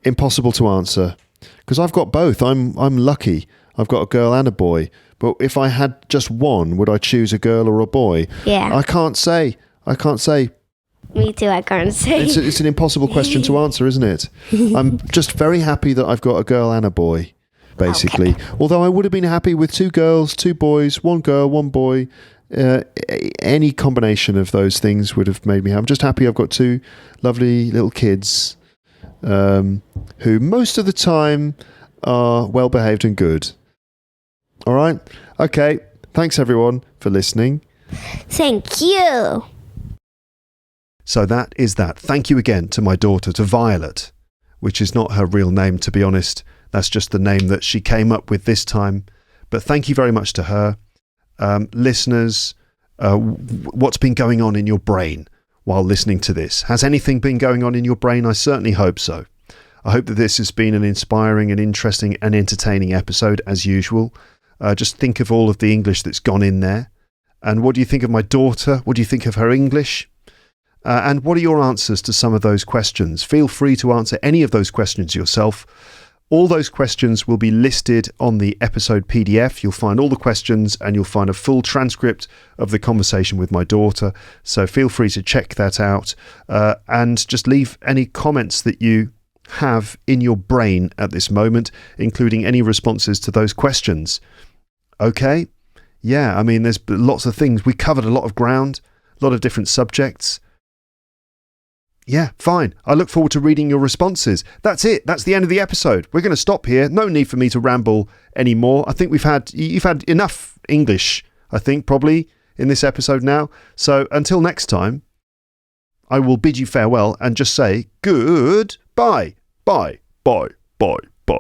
Impossible to answer. Because I've got both. I'm lucky. I've got a girl and a boy. But if I had just one, would I choose a girl or a boy? Yeah. I can't say. Me too, I can't say. It's an impossible question to answer, isn't it? I'm just very happy that I've got a girl and a boy, basically. Okay. Although I would have been happy with 2 girls, 2 boys, 1 girl, 1 boy. Any combination of those things would have made me happy. I'm just happy I've got 2 lovely little kids who most of the time are well behaved and good. All right? Okay. Thanks, everyone, for listening. Thank you. So that is that. Thank you again to my daughter, to Violet, which is not her real name, to be honest. That's just the name that she came up with this time. But thank you very much to her. Listeners, what's been going on in your brain while listening to this? Has anything been going on in your brain? I certainly hope so. I hope that this has been an inspiring and interesting and entertaining episode, as usual. Just think of all of the English that's gone in there. And what do you think of my daughter? What do you think of her English? And what are your answers to some of those questions? Feel free to answer any of those questions yourself. All those questions will be listed on the episode PDF. You'll find all the questions and you'll find a full transcript of the conversation with my daughter. So feel free to check that out and just leave any comments that you have in your brain at this moment, including any responses to those questions. Okay? Yeah, I mean, there's lots of things. We covered a lot of ground, a lot of different subjects. Yeah, fine. I look forward to reading your responses. That's it. That's the end of the episode. We're going to stop here. No need for me to ramble anymore. I think you've had enough English, I think, probably, in this episode now. So until next time, I will bid you farewell and just say goodbye. Bye, bye, bye, bye.